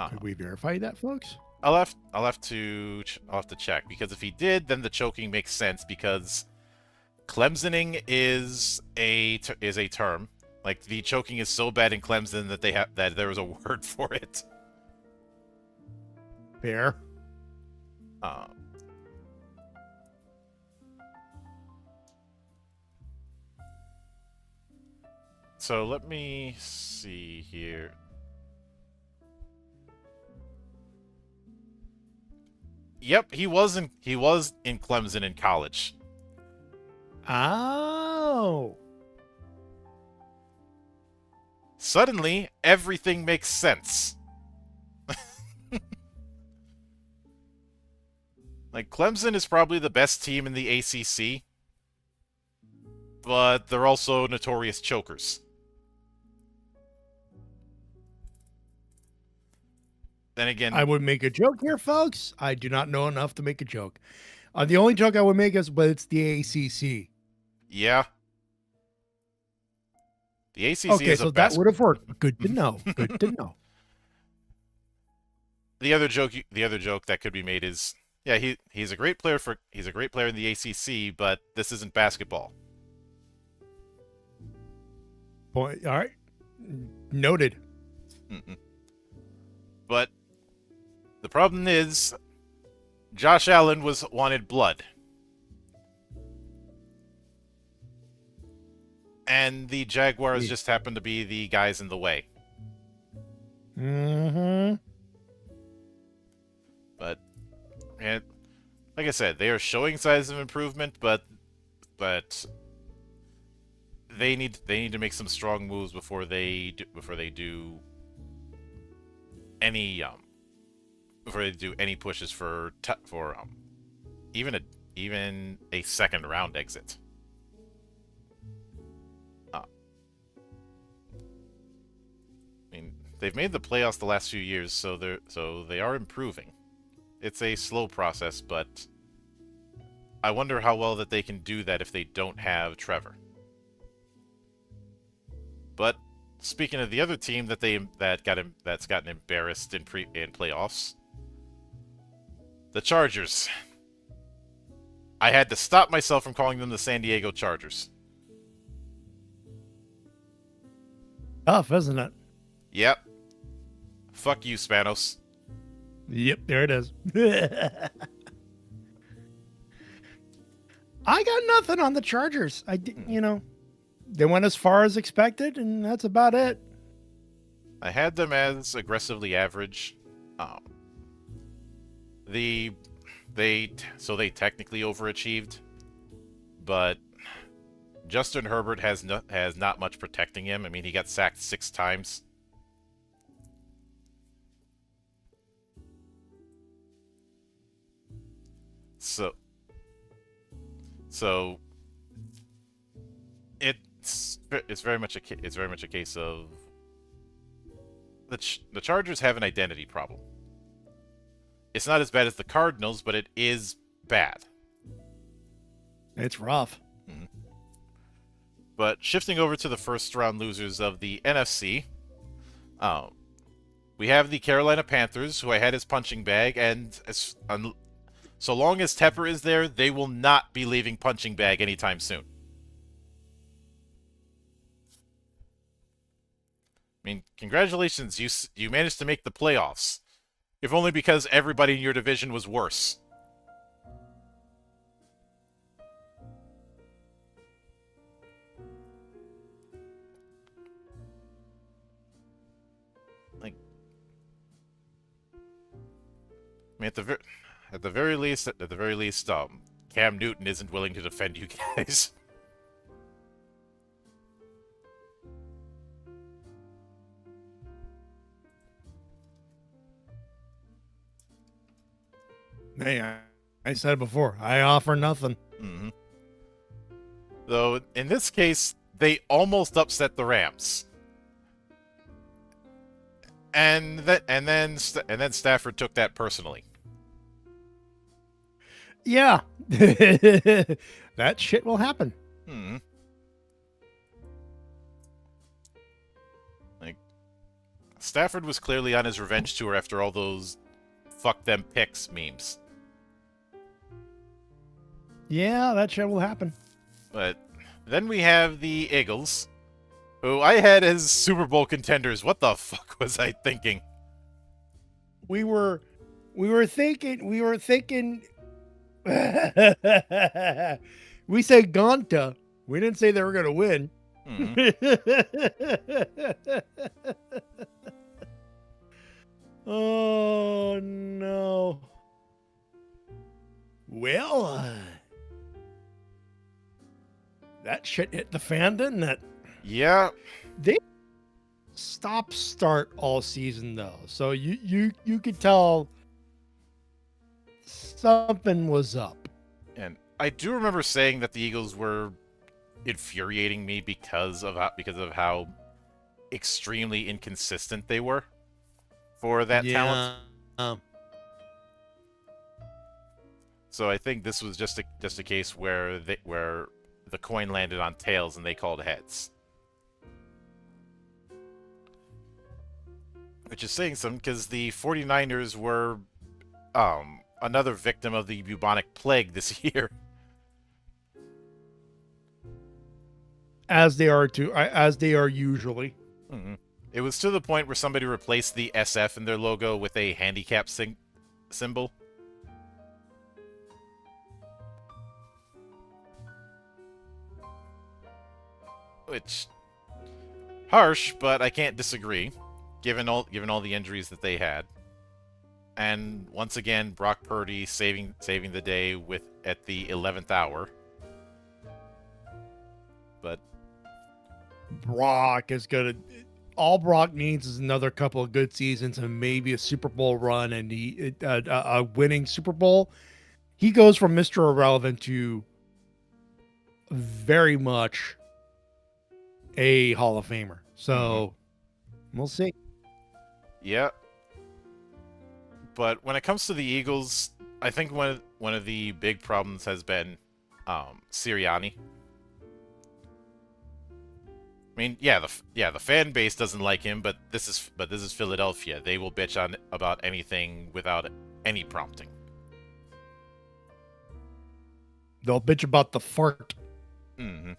B: Could we verify that, folks?
A: I'll have to check, because if he did, then the choking makes sense, because Clemsoning is a term. Like, the choking is so bad in Clemson that there was a word for it.
B: Fair.
A: So let me see here. Yep, he was in Clemson in college.
B: Oh.
A: Suddenly, everything makes sense. Like, Clemson is probably the best team in the ACC, but they're also notorious chokers. Then again,
B: I would make a joke here, folks. I do not know enough to make a joke. The only joke I would make is, but it's the ACC.
A: yeah. The ACC
B: Okay,
A: is
B: so
A: a
B: that would have worked. Good to know. Good to know.
A: The other joke that could be made is, yeah, he's a great player in the ACC, but this isn't basketball.
B: Point. All right. Noted.
A: But the problem is, Josh Allen wanted blood. And the Jaguars just happened to be the guys in the way.
B: Mm-hmm.
A: But, and like I said, they are showing signs of improvement, but they need to make some strong moves before they do any pushes for even a second round exit. I mean, they've made the playoffs the last few years, so they are improving. It's a slow process, but I wonder how well that they can do that if they don't have Trevor. But speaking of the other team that's gotten embarrassed in playoffs, the Chargers. I had to stop myself from calling them the San Diego Chargers.
B: Tough, isn't it?
A: Yep. Fuck you, Spanos.
B: Yep, there it is. I got nothing on the Chargers. They went as far as expected, and that's about it.
A: I had them as aggressively average. They technically overachieved, but Justin Herbert has not much protecting him. I mean, he got sacked 6 times. So it's very much a case of the Chargers have an identity problem. It's not as bad as the Cardinals, but it is bad.
B: It's rough.
A: But shifting over to the first round losers of the NFC, we have the Carolina Panthers, who I had as punching bag, and so long as Tepper is there, they will not be leaving punching bag anytime soon. I mean, congratulations, you managed to make the playoffs, if only because everybody in your division was worse. Like, I mean, at the very least, Cam Newton isn't willing to defend you guys.
B: Hey, I said it before. I offer nothing.
A: Mm-hmm. Though in this case, they almost upset the Rams, and then Stafford took that personally.
B: Yeah, that shit will happen.
A: Hmm. Like, Stafford was clearly on his revenge tour after all those "fuck them picks" memes.
B: Yeah, that shit will happen.
A: But then we have the Eagles, who I had as Super Bowl contenders. What the fuck was I thinking?
B: We were thinking. We said Gonta. We didn't say they were going to win. Oh no. Well, that shit hit the fan, didn't it?
A: Yeah.
B: They stop start all season though, so you could tell something was up.
A: And I do remember saying that the Eagles were infuriating me because of how extremely inconsistent they were for that talent. So I think this was just a case where the coin landed on tails and they called heads. Which is saying something, because the 49ers were another victim of the bubonic plague this year.
B: As they are usually.
A: Mm-hmm. It was to the point where somebody replaced the SF in their logo with a handicap symbol. Which, harsh, but I can't disagree, given all the injuries that they had. And once again, Brock Purdy saving the day at the 11th hour. But
B: Brock is gonna. All Brock needs is another couple of good seasons and maybe a Super Bowl run, and a winning Super Bowl. He goes from Mr. Irrelevant to very much a Hall of Famer. So we'll see.
A: Yeah. But when it comes to the Eagles, I think one of the big problems has been Sirianni. I mean, the fan base doesn't like him, but this is Philadelphia. They will bitch on about anything without any prompting.
B: They'll bitch about the fart.
A: Mm-hmm.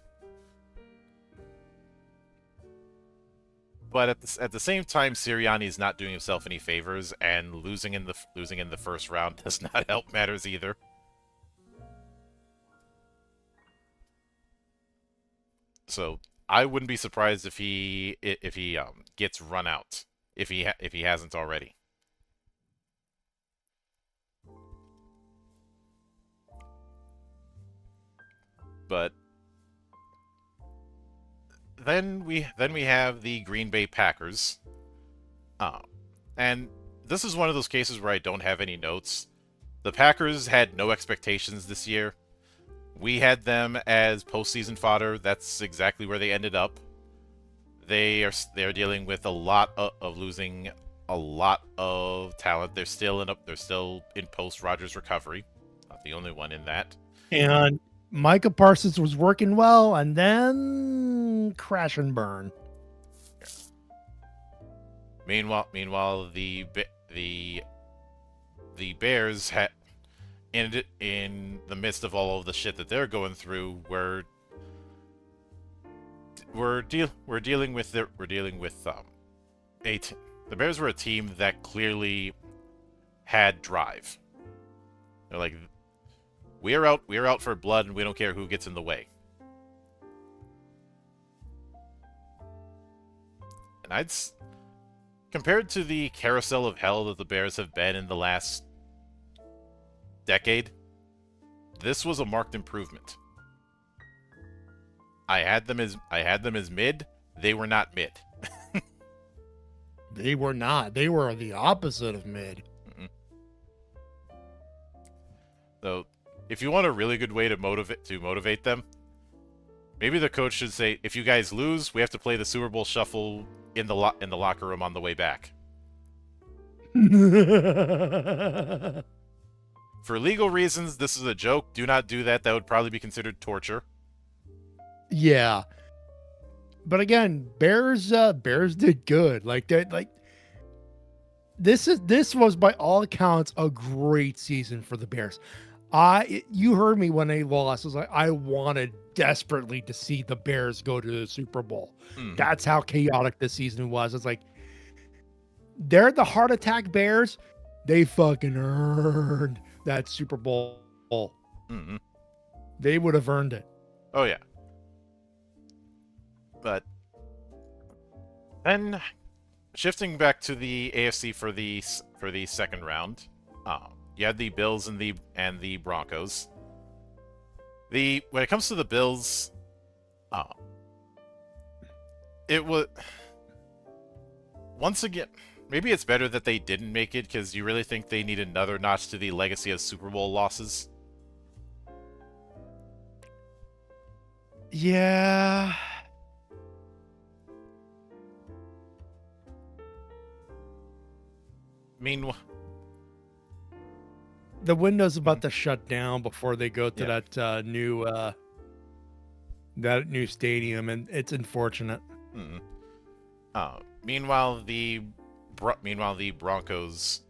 A: But at the same time, Sirianni is not doing himself any favors, and losing in the first round does not help matters either. So I wouldn't be surprised if he gets run out if he hasn't already. But then we have the Green Bay Packers, and this is one of those cases where I don't have any notes. The Packers had no expectations this year. We had them as postseason fodder. That's exactly where they ended up. They're dealing with a lot of losing a lot of talent. They're still in post Rodgers recovery. Not the only one in that.
B: And Micah Parsons was working well, and then crash and burn.
A: Meanwhile, the Bears had in the midst of all of the shit that they're going through, we're dealing with the Bears were a team that clearly had drive. They're like, we're out for blood, and we don't care who gets in the way. And compared to the carousel of hell that the Bears have been in the last decade, this was a marked improvement. I had them as mid. They were not mid.
B: They were not. They were the opposite of mid.
A: So, if you want a really good way to motivate them, maybe the coach should say, if you guys lose, we have to play the Super Bowl shuffle in the locker room on the way back. For legal reasons, this is a joke. Do not do that. That would probably be considered torture.
B: Yeah. But again, Bears did good. This was by all accounts a great season for the Bears. You heard me when they lost. I was like, I wanted desperately to see the Bears go to the Super Bowl.
A: Mm-hmm.
B: That's how chaotic this season was. It's like, they're the heart attack Bears. They fucking earned that Super Bowl.
A: Mm-hmm.
B: They would have earned it.
A: Oh yeah. But then shifting back to the AFC for the second round, you had the Bills and the Broncos. When it comes to the Bills, it was once again. Maybe it's better that they didn't make it, because you really think they need another notch to the legacy of Super Bowl losses?
B: Yeah.
A: Meanwhile,
B: the window's about to shut down before they go to that new stadium, and it's unfortunate.
A: Meanwhile, the Broncos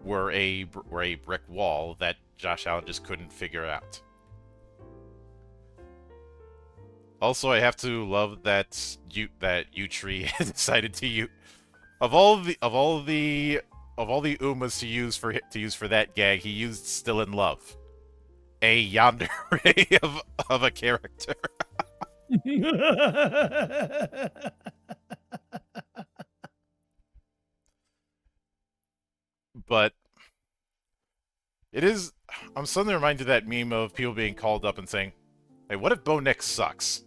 A: were a brick wall that Josh Allen just couldn't figure out. Also, I have to love that U-Tree decided to of all the Umas to use for that gag, he used "Still in Love," a yandere of a character. But I'm suddenly reminded of that meme of people being called up and saying, "Hey, what if Bo Nix sucks?"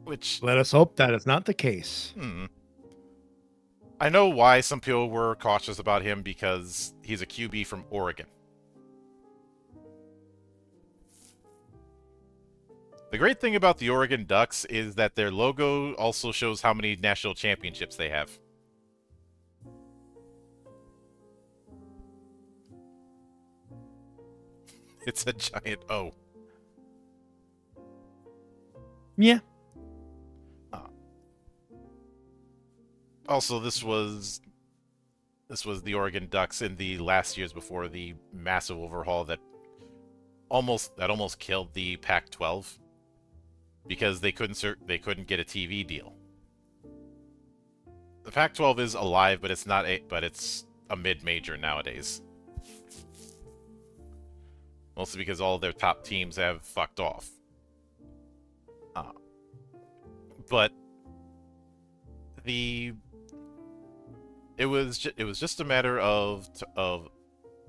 A: Which,
B: let us hope that is not the case.
A: I know why some people were cautious about him, because he's a QB from Oregon. The great thing about the Oregon Ducks is that their logo also shows how many national championships they have. It's a giant O.
B: Yeah.
A: Also, this was the Oregon Ducks in the last years before the massive overhaul that almost killed the Pac-12, because they couldn't get a TV deal. The Pac-12 is alive, but it's a mid-major nowadays. Mostly because all their top teams have fucked off. But it was just a matter of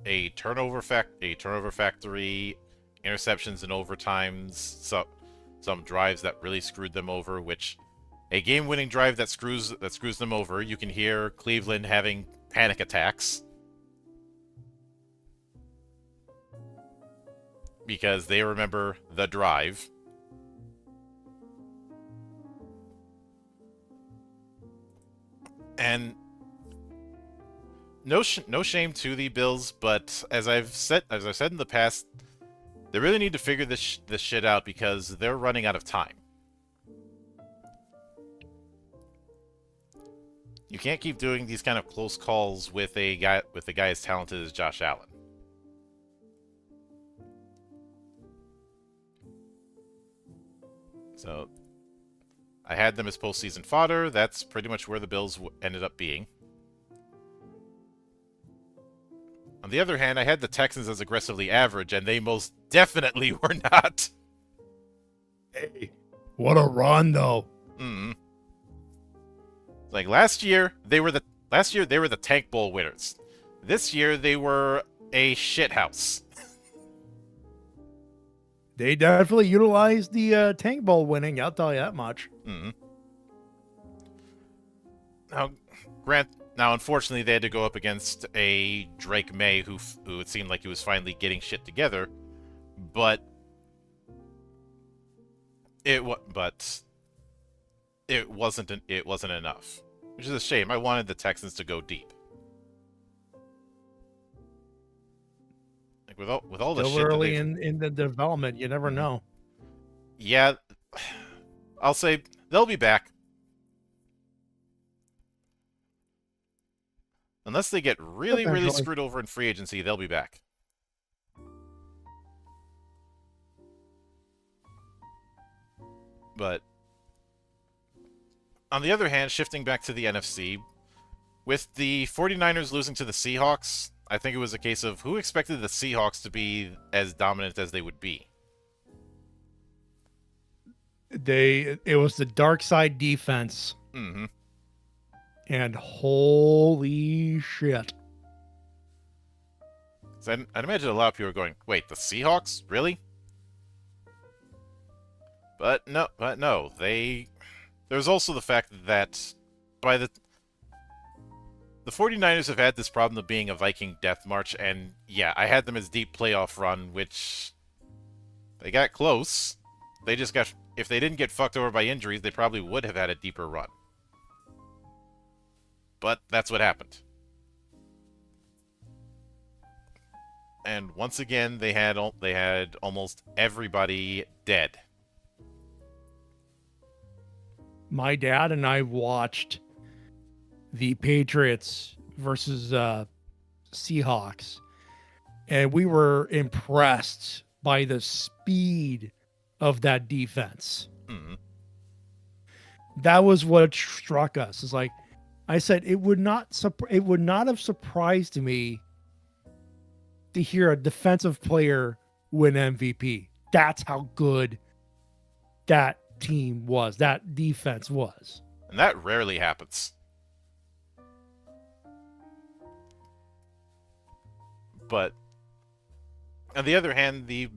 A: a turnover factory, interceptions in overtimes, some drives that really screwed them over, which a game-winning drive that screws them over. You can hear Cleveland having panic attacks. Because they remember the drive. And no shame to the Bills, but as I've said in the past, they really need to figure this shit out because they're running out of time. You can't keep doing these kind of close calls with a guy as talented as Josh Allen. So, I had them as postseason fodder. That's pretty much where the Bills ended up being. On the other hand, I had the Texans as aggressively average, and they most definitely were not.
B: Hey, what a run, though.
A: Mm. Like last year, they were the Tank Bowl winners. This year, they were a shithouse.
B: They definitely utilized the Tank Bowl winning, I'll tell you that much.
A: Mm. Now, unfortunately, they had to go up against a Drake May who it seemed like he was finally getting shit together, but it wasn't enough, which is a shame. I wanted the Texans to go deep. Like with all the
B: Still
A: shit
B: early in the development, you never
A: Mhm.
B: know.
A: Yeah, I'll say they'll be back. Unless they get really
B: Eventually.
A: screwed over in free agency, they'll be back. But on the other hand, shifting back to the NFC, with the 49ers losing to the Seahawks, I think it was a case of who expected the Seahawks to be as dominant as they would be.
B: It was the dark side defense,
A: Mm-hmm.
B: and holy shit.
A: So I'd imagine a lot of people are going, wait, the Seahawks? Really? But no, there's also the fact that by the 49ers have had this problem of being a Viking death march, and yeah, I had them as deep playoff run, which they got close. They just got, if they didn't get fucked over by injuries, they probably would have had a deeper run. But that's what happened. And once again, they had almost everybody dead.
B: My dad and I watched the Patriots versus Seahawks, and we were impressed by the speed of that defense.
A: Mm-hmm.
B: That was what struck us. It's like I said, it would not have surprised me to hear a defensive player win MVP. That's how good that team was, that defense was.
A: And that rarely happens. But on the other hand, you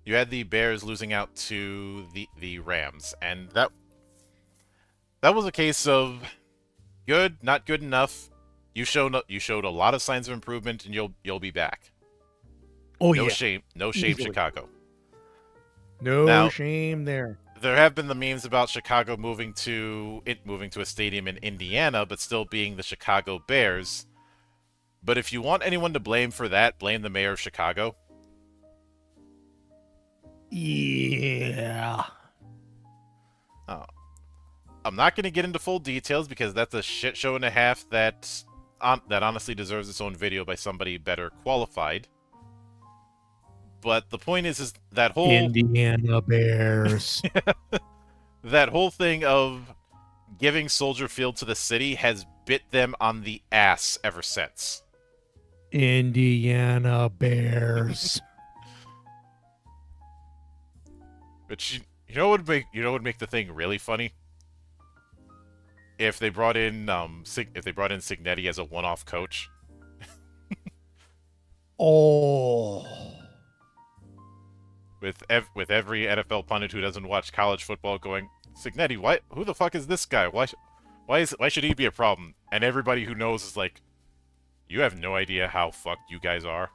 A: had the Bears losing out to the Rams, and that was a case of good, not good enough. You showed a lot of signs of improvement, and you'll be back.
B: Oh
A: No
B: yeah,
A: shame,
B: Easily.
A: Chicago.
B: no
A: Now-
B: shame there.
A: There have been the memes about Chicago moving to a stadium in Indiana, but still being the Chicago Bears. But if you want anyone to blame for that, blame the mayor of Chicago.
B: Yeah.
A: I'm not going to get into full details because that's a shit show and a half that honestly deserves its own video by somebody better qualified. But the point is that whole
B: Indiana Bears.
A: that whole thing of giving Soldier Field to the city has bit them on the ass ever since.
B: Indiana Bears.
A: But you know what would make the thing really funny? If they brought in Signetti as a one-off coach.
B: Oh.
A: With every NFL pundit who doesn't watch college football going, Signetti, who the fuck is this guy? Why should he be a problem? And everybody who knows is like, You have no idea how fucked you guys are.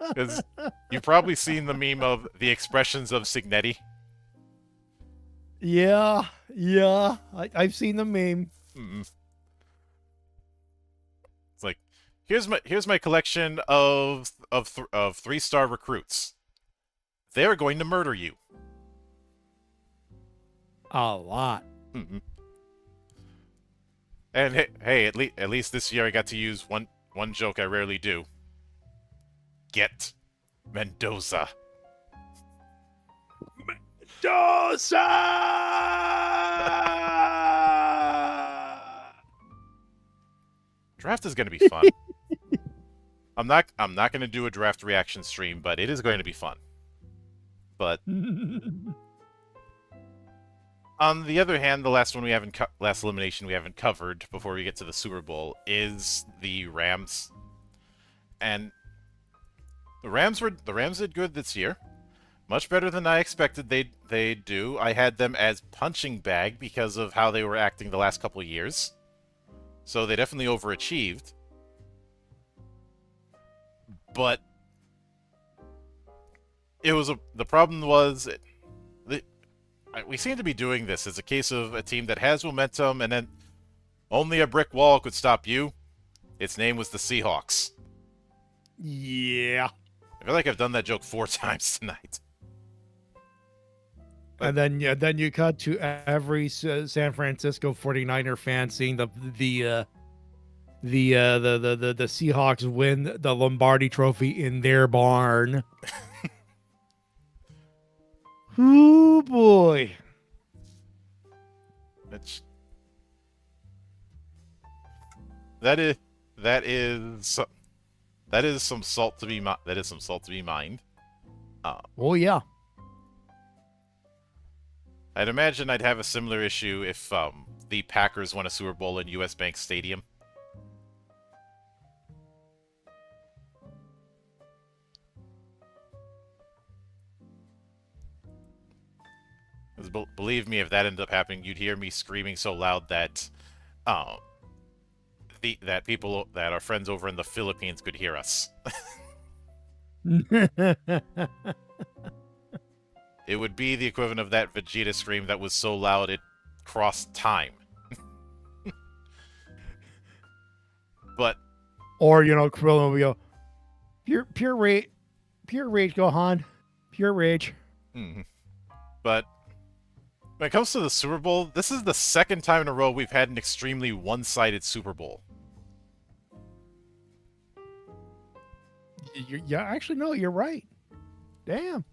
A: Because you've probably seen the meme of the expressions of Signetti.
B: Yeah, I've seen the meme.
A: Mm-mm. It's like, here's my collection of 3-star recruits. They are going to murder you.
B: A lot.
A: Mm-mm. And hey, at least this year I got to use one joke I rarely do. Get Mendoza. Draft is going to be fun. I'm not going to do a draft reaction stream, but it is going to be fun. But on the other hand, the last elimination we haven't covered before we get to the Super Bowl is the Rams. And the Rams did good this year. Much better than I expected they'd do. I had them as punching bag because of how they were acting the last couple of years. So they definitely overachieved. But the problem was we seem to be doing this as a case of a team that has momentum and then only a brick wall could stop you. Its name was the Seahawks.
B: Yeah.
A: I feel like I've done that joke 4 times tonight.
B: And then you cut to every San Francisco 49er fan seeing the Seahawks win the Lombardi Trophy in their barn. Ooh boy.
A: That is some salt to be mined.
B: Oh yeah.
A: I'd imagine I'd have a similar issue if the Packers won a Super Bowl in US Bank Stadium. Believe me, if that ended up happening, you'd hear me screaming so loud that that people that are friends over in the Philippines could hear us. It would be the equivalent of that Vegeta scream that was so loud it crossed time. But
B: or Krillin will go, pure rage, Gohan, pure rage.
A: Mm-hmm. But when it comes to the Super Bowl, this is the second time in a row we've had an extremely one-sided Super Bowl.
B: Yeah, actually, no, you're right. Damn.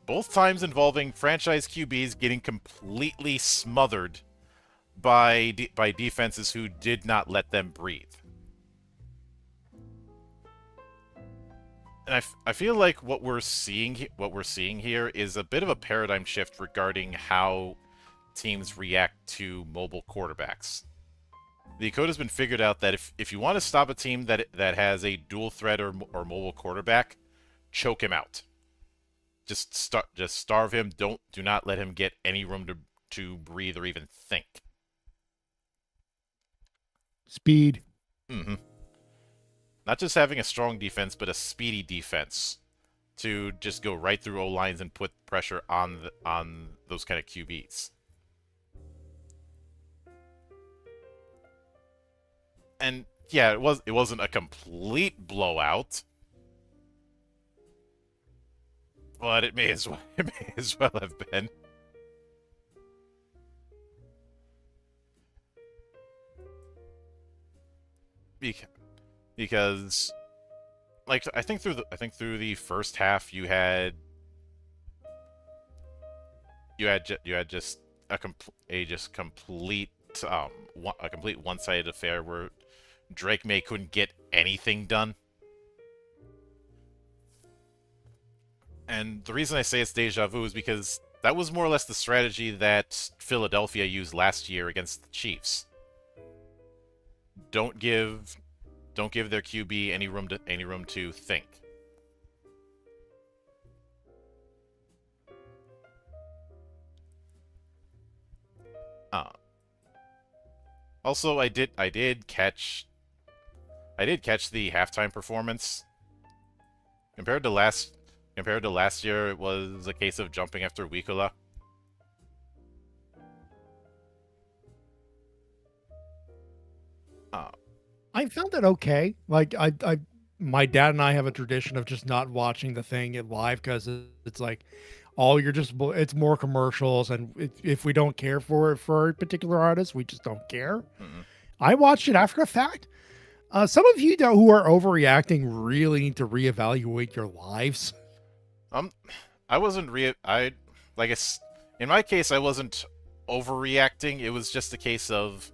A: Both times involving franchise QBs getting completely smothered by defenses who did not let them breathe. And I feel like what we're seeing here is a bit of a paradigm shift regarding how teams react to mobile quarterbacks. The code has been figured out that if you want to stop a team that has a dual threat or mobile quarterback, choke him out. Just starve him. Do not let him get any room to breathe or even think.
B: Speed.
A: Mm-hmm. Not just having a strong defense, but a speedy defense to just go right through O-lines and put pressure on those kind of QBs. And yeah, it wasn't a complete blowout, but it may as well have been. Because like I think through the first half you had just a complete one-sided affair where Drake May couldn't get anything done. And the reason I say it's deja vu is because that was more or less the strategy that Philadelphia used last year against the Chiefs. Don't give their QB any room to think. Also, I did catch the halftime performance. Compared to last year, it was a case of jumping after Wikola. Uh,
B: I found it okay. Like my dad and I have a tradition of just not watching the thing at live because it's like, oh, it's more commercials, and if we don't care for it for a particular artist, we just don't care.
A: mm-mm.
B: I watched it after the fact. Some of you who are overreacting really need to reevaluate your lives.
A: Um, I wasn't like it's in my case, I wasn't overreacting. It was just a case of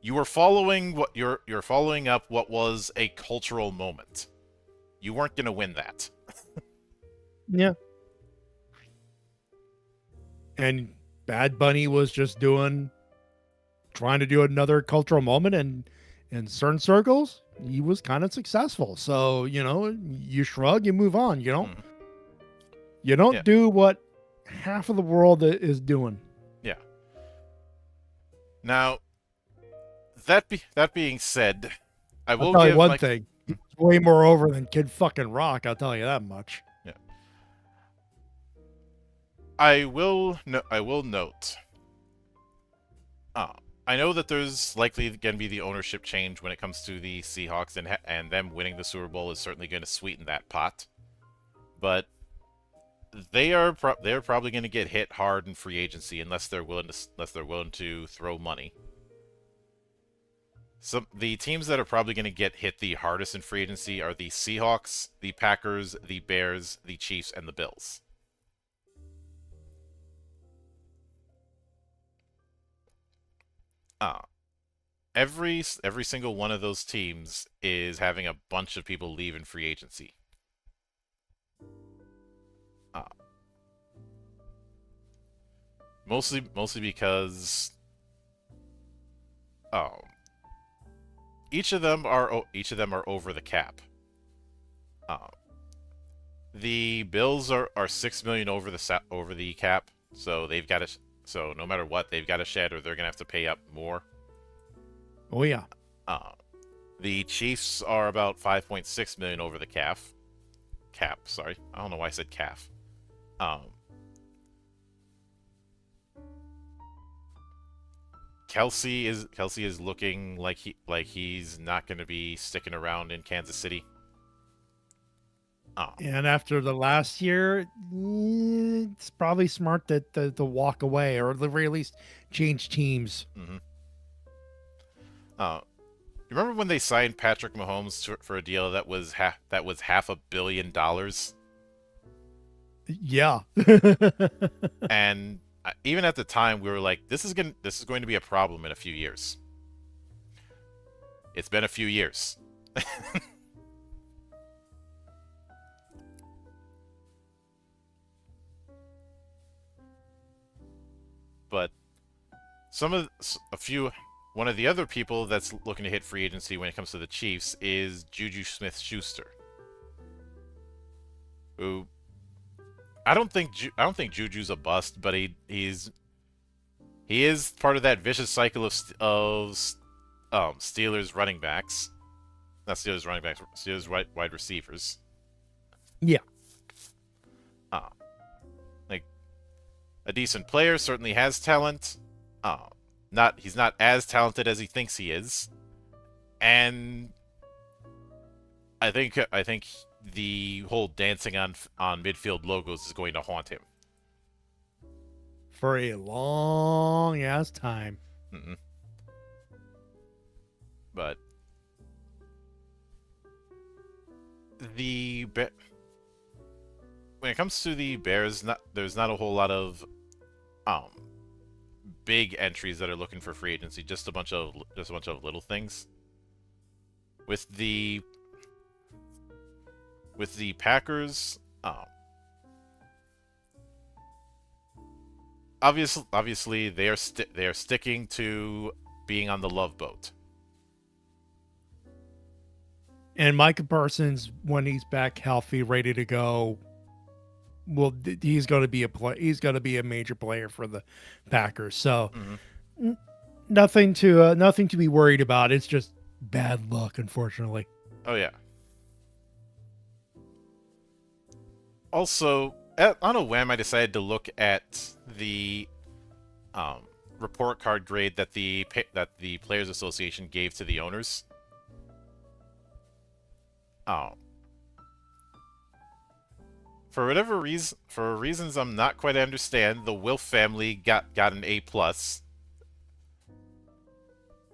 A: you were following what you're following up what was a cultural moment. You weren't gonna win that.
B: Yeah. And Bad Bunny was just trying to do another cultural moment, and in certain circles, he was kind of successful. So, you shrug, you move on.
A: Mhm.
B: You don't
A: Yeah.
B: do what half of the world is doing.
A: Yeah. Now, that being said, I
B: I'll
A: will
B: tell you
A: give
B: one
A: my
B: thing. He's way more over than Kid fucking Rock. I'll tell you that much.
A: yeah. I will note. I know that there's likely going to be the ownership change when it comes to the Seahawks, and them winning the Super Bowl is certainly going to sweeten that pot. But they're probably going to get hit hard in free agency unless they're willing to throw money. The teams that are probably going to get hit the hardest in free agency are the Seahawks, the Packers, the Bears, the Chiefs, and the Bills. Uh, every single one of those teams is having a bunch of people leave in free agency. Uh, mostly because oh, each of them are over the cap. Uh, the Bills are 6 million over the cap, so they've got to. So no matter what, they've got to shed, or they're gonna have to pay up more.
B: Oh, yeah.
A: The Chiefs are about 5.6 million over the cap. Sorry, I don't know why I said calf. Kelsey is looking like he's not going to be sticking around in Kansas City.
B: And after the last year, it's probably smart to walk away, or at the very least change teams.
A: Mm-hmm. You remember when they signed Patrick Mahomes for a deal that was $500 million?
B: Yeah.
A: And even at the time, we were like, this is going to be a problem in a few years. It's been a few years. But one of the other people that's looking to hit free agency when it comes to the Chiefs is Juju Smith-Schuster, who I don't think Juju's a bust, but he is part of that vicious cycle of Steelers running backs, not Steelers running backs, Steelers wide receivers.
B: Yeah.
A: Like a decent player, certainly has talent. He's not as talented as he thinks he is, and I think the whole dancing on midfield logos is going to haunt him
B: For a long ass time.
A: Mm-mm. But when it comes to the Bears, there's not a whole lot of big entries that are looking for free agency. Just a bunch of little things. With the Packers, obviously they are sticking to being on the love boat.
B: And Micah Parsons, when he's back healthy, ready to go, he's going to be a major player for the Packers. So nothing to be worried about. It's just bad luck, unfortunately.
A: Oh yeah. Also, on a whim, I decided to look at the report card grade that the Players Association gave to the owners. For whatever reason, for reasons I'm not quite understand, the Wilf family got an A plus.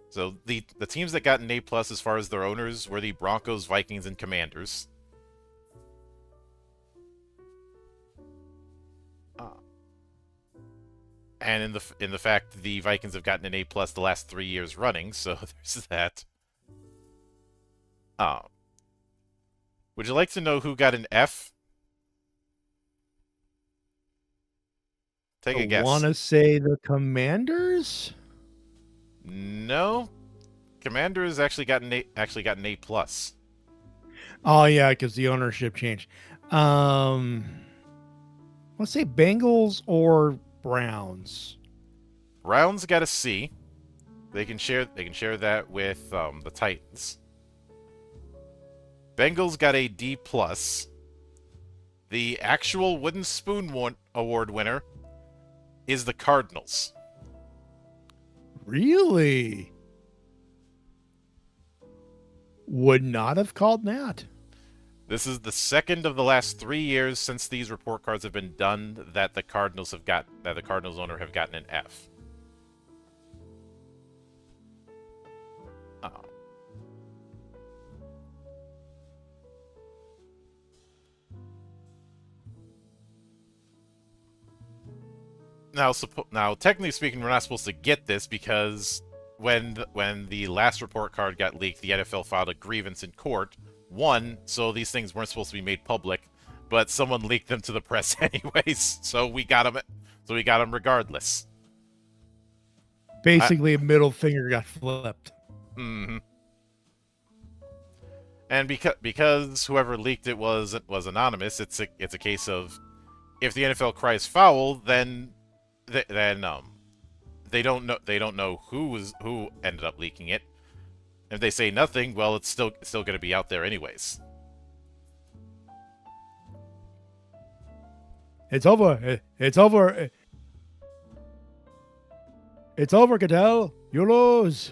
A: So the teams that got an A plus as far as their owners were the Broncos, Vikings, and Commanders. And in the fact the Vikings have gotten an A plus the last 3 years running, so there's that. Would you like to know who got an F? Take a guess.
B: I want to say the Commanders.
A: No, Commanders actually got an A plus.
B: Oh yeah, because the ownership changed. Let's say Bengals or Browns.
A: Browns got a C. They can share that with the Titans. Bengals got a D plus. The actual Wooden Spoon Award winner is the Cardinals.
B: Really? Would not have called that.
A: This is the second of the last 3 years since these report cards have been done that the Cardinals owner have gotten an F. Now, technically speaking, we're not supposed to get this because when the last report card got leaked, the NFL filed a grievance in court. One, so these things weren't supposed to be made public, but someone leaked them to the press anyways, so we got them. So we got them regardless.
B: Basically, a middle finger got flipped.
A: Mm-hmm. And because whoever leaked it was anonymous, it's a case of if the NFL cries foul, then they don't know who ended up leaking it. If they say nothing, well, it's still going to be out there anyways.
B: It's over. It's over. It's over, Cattell. You lose.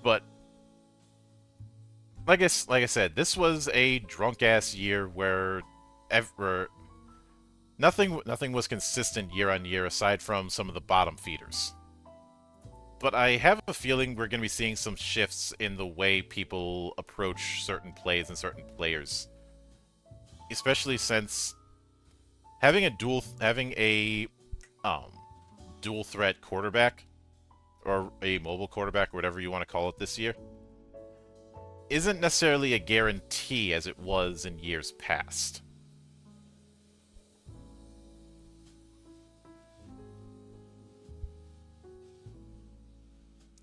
A: But like I said, this was a drunk ass year where nothing was consistent year on year aside from some of the bottom feeders. But I have a feeling we're going to be seeing some shifts in the way people approach certain plays and certain players, especially since having a dual threat quarterback or a mobile quarterback, or whatever you want to call it this year, isn't necessarily a guarantee as it was in years past.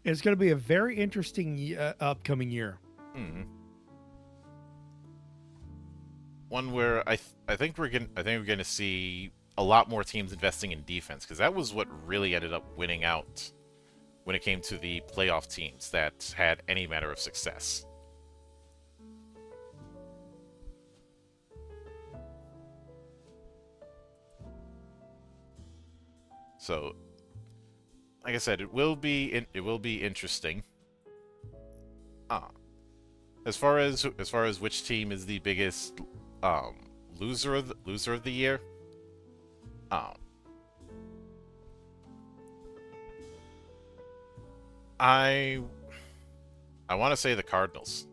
B: It's going to be a very interesting upcoming year.
A: Mm-hmm. One where I think we're gonna see a lot more teams investing in defense, because that was what really ended up winning out when it came to the playoff teams that had any manner of success. So, like I said, it will be interesting. As far as which team is the biggest loser of the year, I want to say the Cardinals.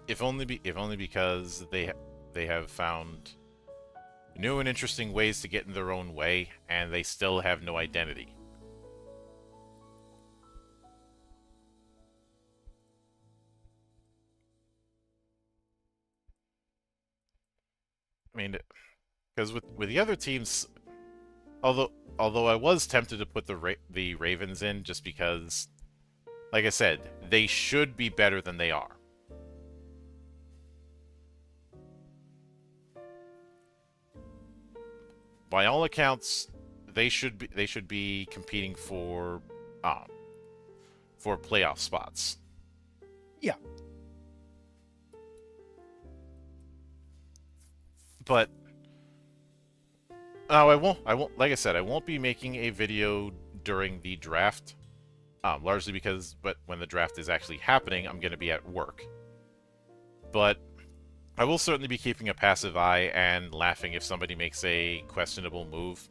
A: If only because they have found new and interesting ways to get in their own way, and they still have no identity. I mean, because with the other teams, although I was tempted to put the Ravens in just because, like I said, they should be better than they are. by all accounts, they should be competing for playoff spots.
B: Yeah.
A: But no, I won't. Like I said, I won't be making a video during the draft. Largely because, but when the draft is actually happening, I'm going to be at work. But I will certainly be keeping a passive eye and laughing if somebody makes a questionable move.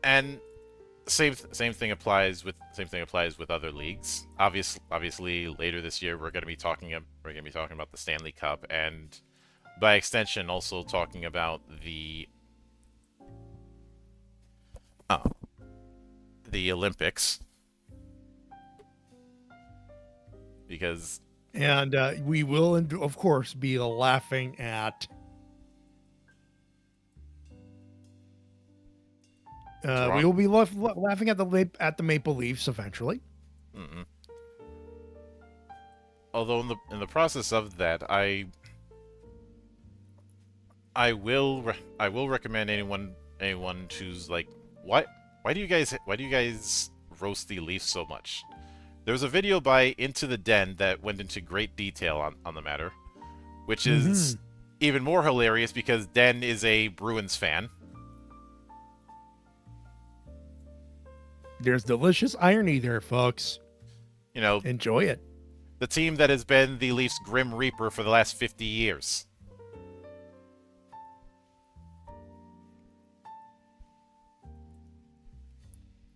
A: And same thing applies with other leagues. Obviously, later this year we're going to be talking about the Stanley Cup, and by extension, also talking about the Olympics, because
B: And we will, of course, be laughing at. We will be laughing at the Maple Leafs eventually.
A: Mm-mm. Although in the process of that, I will recommend anyone who's like, why do you guys roast the Leafs so much? There was a video by Into the Den that went into great detail on the matter, which is even more hilarious because Den is a Bruins fan.
B: There's delicious irony there, folks.
A: You know,
B: enjoy it.
A: The team that has been the Leafs' Grim Reaper for the last 50 years.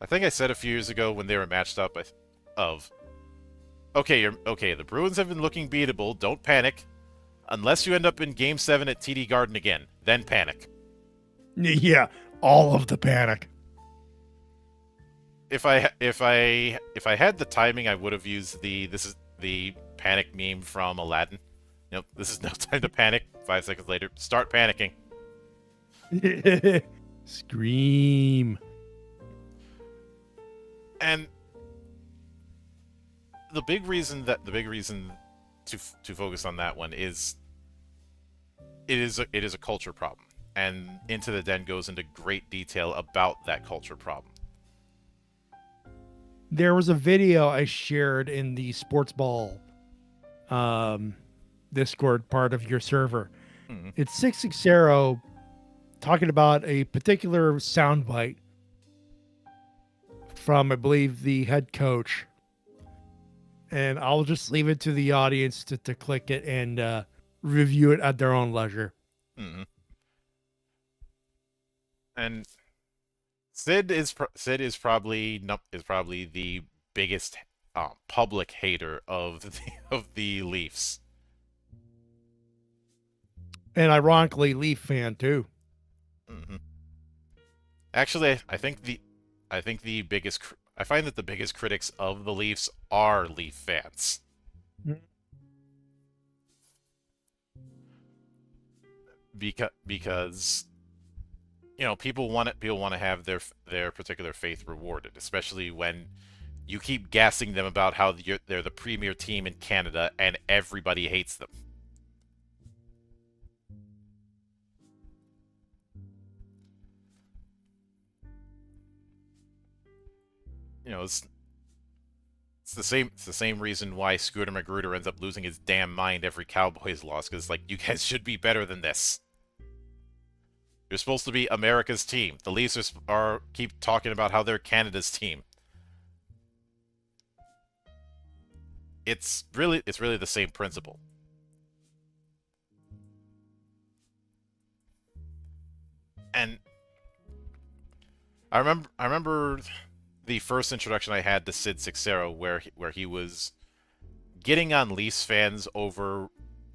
A: I think I said a few years ago when they were matched up okay, the Bruins have been looking beatable, don't panic. Unless you end up in Game 7 at TD Garden again, then panic.
B: Yeah, all of the panic.
A: If I had the timing, I would have used this is the panic meme from Aladdin. Nope, this is no time to panic. 5 seconds later, start panicking.
B: Scream.
A: And the big reason to focus on that one is it is a culture problem, and Into the Den goes into great detail about that culture problem.
B: There was a video I shared in the Sportsball Discord part of your server.
A: Mm-hmm.
B: It's 660 talking about a particular soundbite from, I believe, the head coach. And I'll just leave it to the audience to click it and review it at their own leisure.
A: Mm-hmm. And Sid is probably the biggest public hater of the Leafs,
B: and ironically, Leaf fan too.
A: Mm-hmm. Actually, I find that the biggest critics of the Leafs are Leaf fans. Because you know, people want to have their particular faith rewarded, especially when you keep gassing them about how they're the premier team in Canada and everybody hates them. You know, it's the same reason why Scooter Magruder ends up losing his damn mind every Cowboys loss, because like, you guys should be better than this. You're supposed to be America's team. The Leafs are keep talking about how they're Canada's team. It's really the same principle. And I remember the first introduction I had to Sid Sixero, where he was getting on Leafs fans over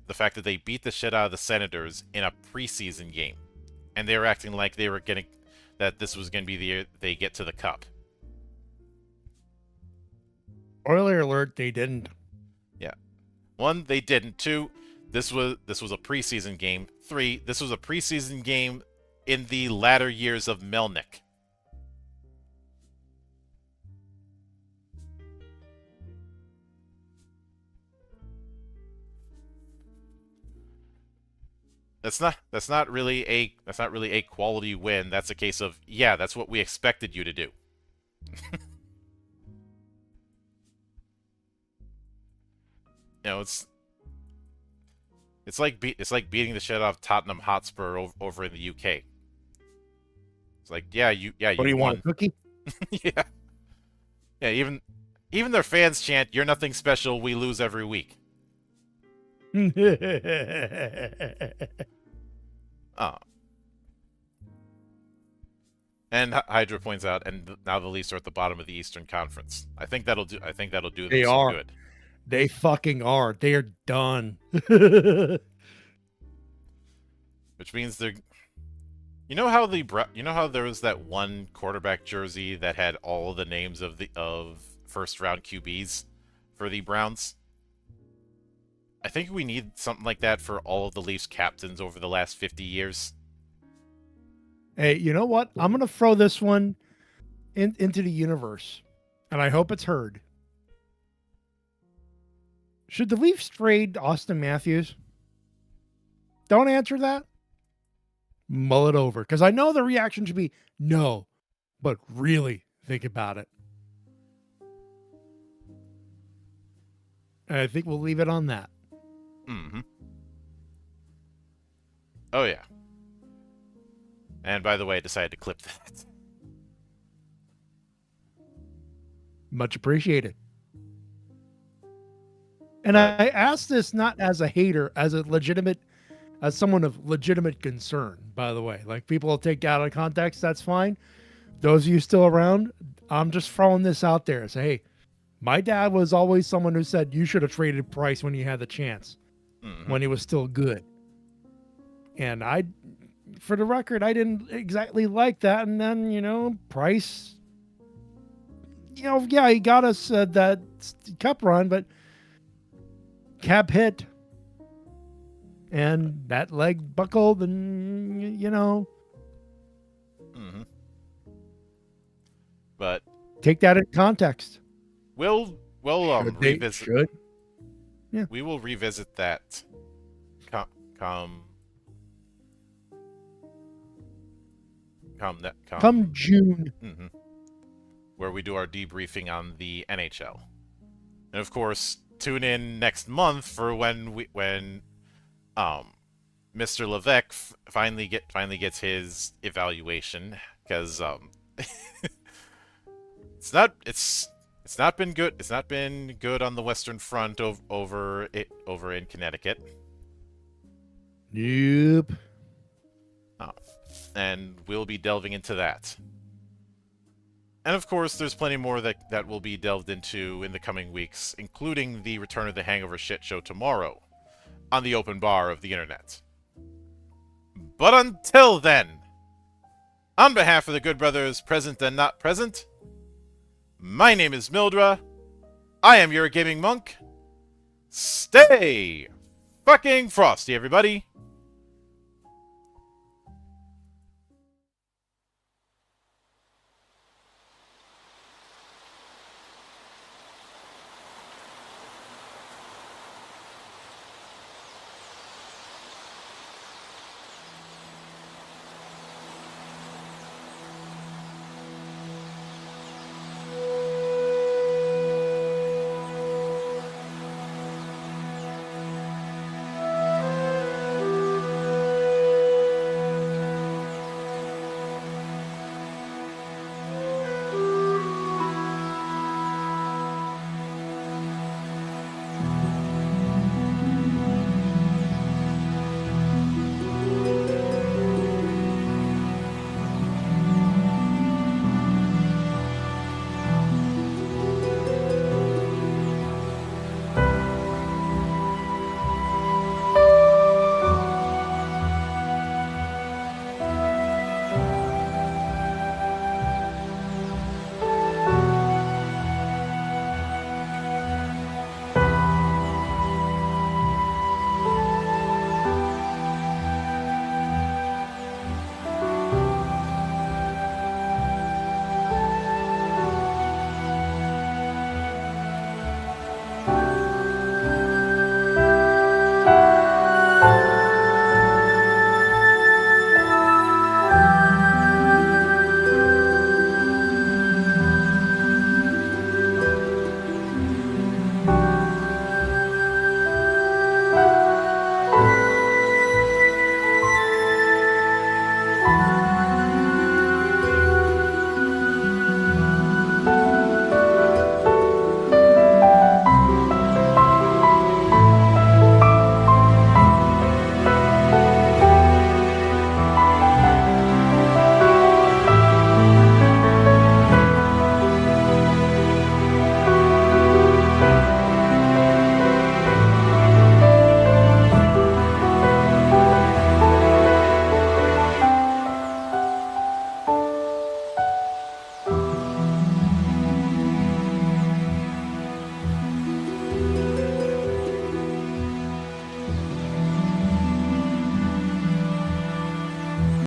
A: the fact that they beat the shit out of the Senators in a preseason game. And they were acting like that this was going to be the year they get to the Cup.
B: Spoiler alert, they didn't.
A: Yeah. 1, they didn't. 2, this was a preseason game. 3, this was a preseason game in the latter years of Melnick. that's not really a quality win. That's a case of, yeah, that's what we expected you to do. You know, it's like beating the shit out of Tottenham Hotspur over in the UK. It's like,
B: What do you
A: won.
B: want, a cookie?
A: Yeah. Yeah, even their fans chant, "You're nothing special, we lose every week." Oh. And Hydra points out, and now the Leafs are at the bottom of the Eastern Conference. I think that'll do them
B: They
A: some
B: are.
A: good.
B: They fucking are. They are done.
A: Which means they're. You know how there was that one quarterback jersey that had all the names of first round QBs for the Browns? I think we need something like that for all of the Leafs captains over the last 50 years.
B: Hey, you know what? I'm gonna throw this one into the universe, and I hope it's heard. Should the Leafs trade Austin Matthews? Don't answer that. Mull it over, because I know the reaction should be no, but really think about it. And I think we'll leave it on that.
A: Mm-hmm. Oh, yeah. And by the way, I decided to clip that.
B: Much appreciated. And I asked this not as a hater, as someone of legitimate concern, by the way. Like, people will take out of context, that's fine. Those of you still around, I'm just throwing this out there. Say, hey, my dad was always someone who said you should have traded Price when you had the chance, when he was still good. And for the record, I didn't exactly like that. And then, Price, yeah, he got us that cup run, but cap hit. And that leg buckled, and
A: But
B: take that in context.
A: we'll revisit.
B: Should. Yeah.
A: We will revisit that. Come
B: June.
A: Where we do our debriefing on the NHL, and of course, tune in next month for when Mr. Levesque finally gets his evaluation, because it's not been good. It's not been good on the Western Front over in Connecticut.
B: Nope.
A: And we'll be delving into that. And of course, there's plenty more that will be delved into in the coming weeks, including the return of the Hangover Shit Show tomorrow on the open bar of the internet. But until then, on behalf of the good brothers present and not present, my name is Mildra. I am your gaming monk. Stay fucking frosty, everybody.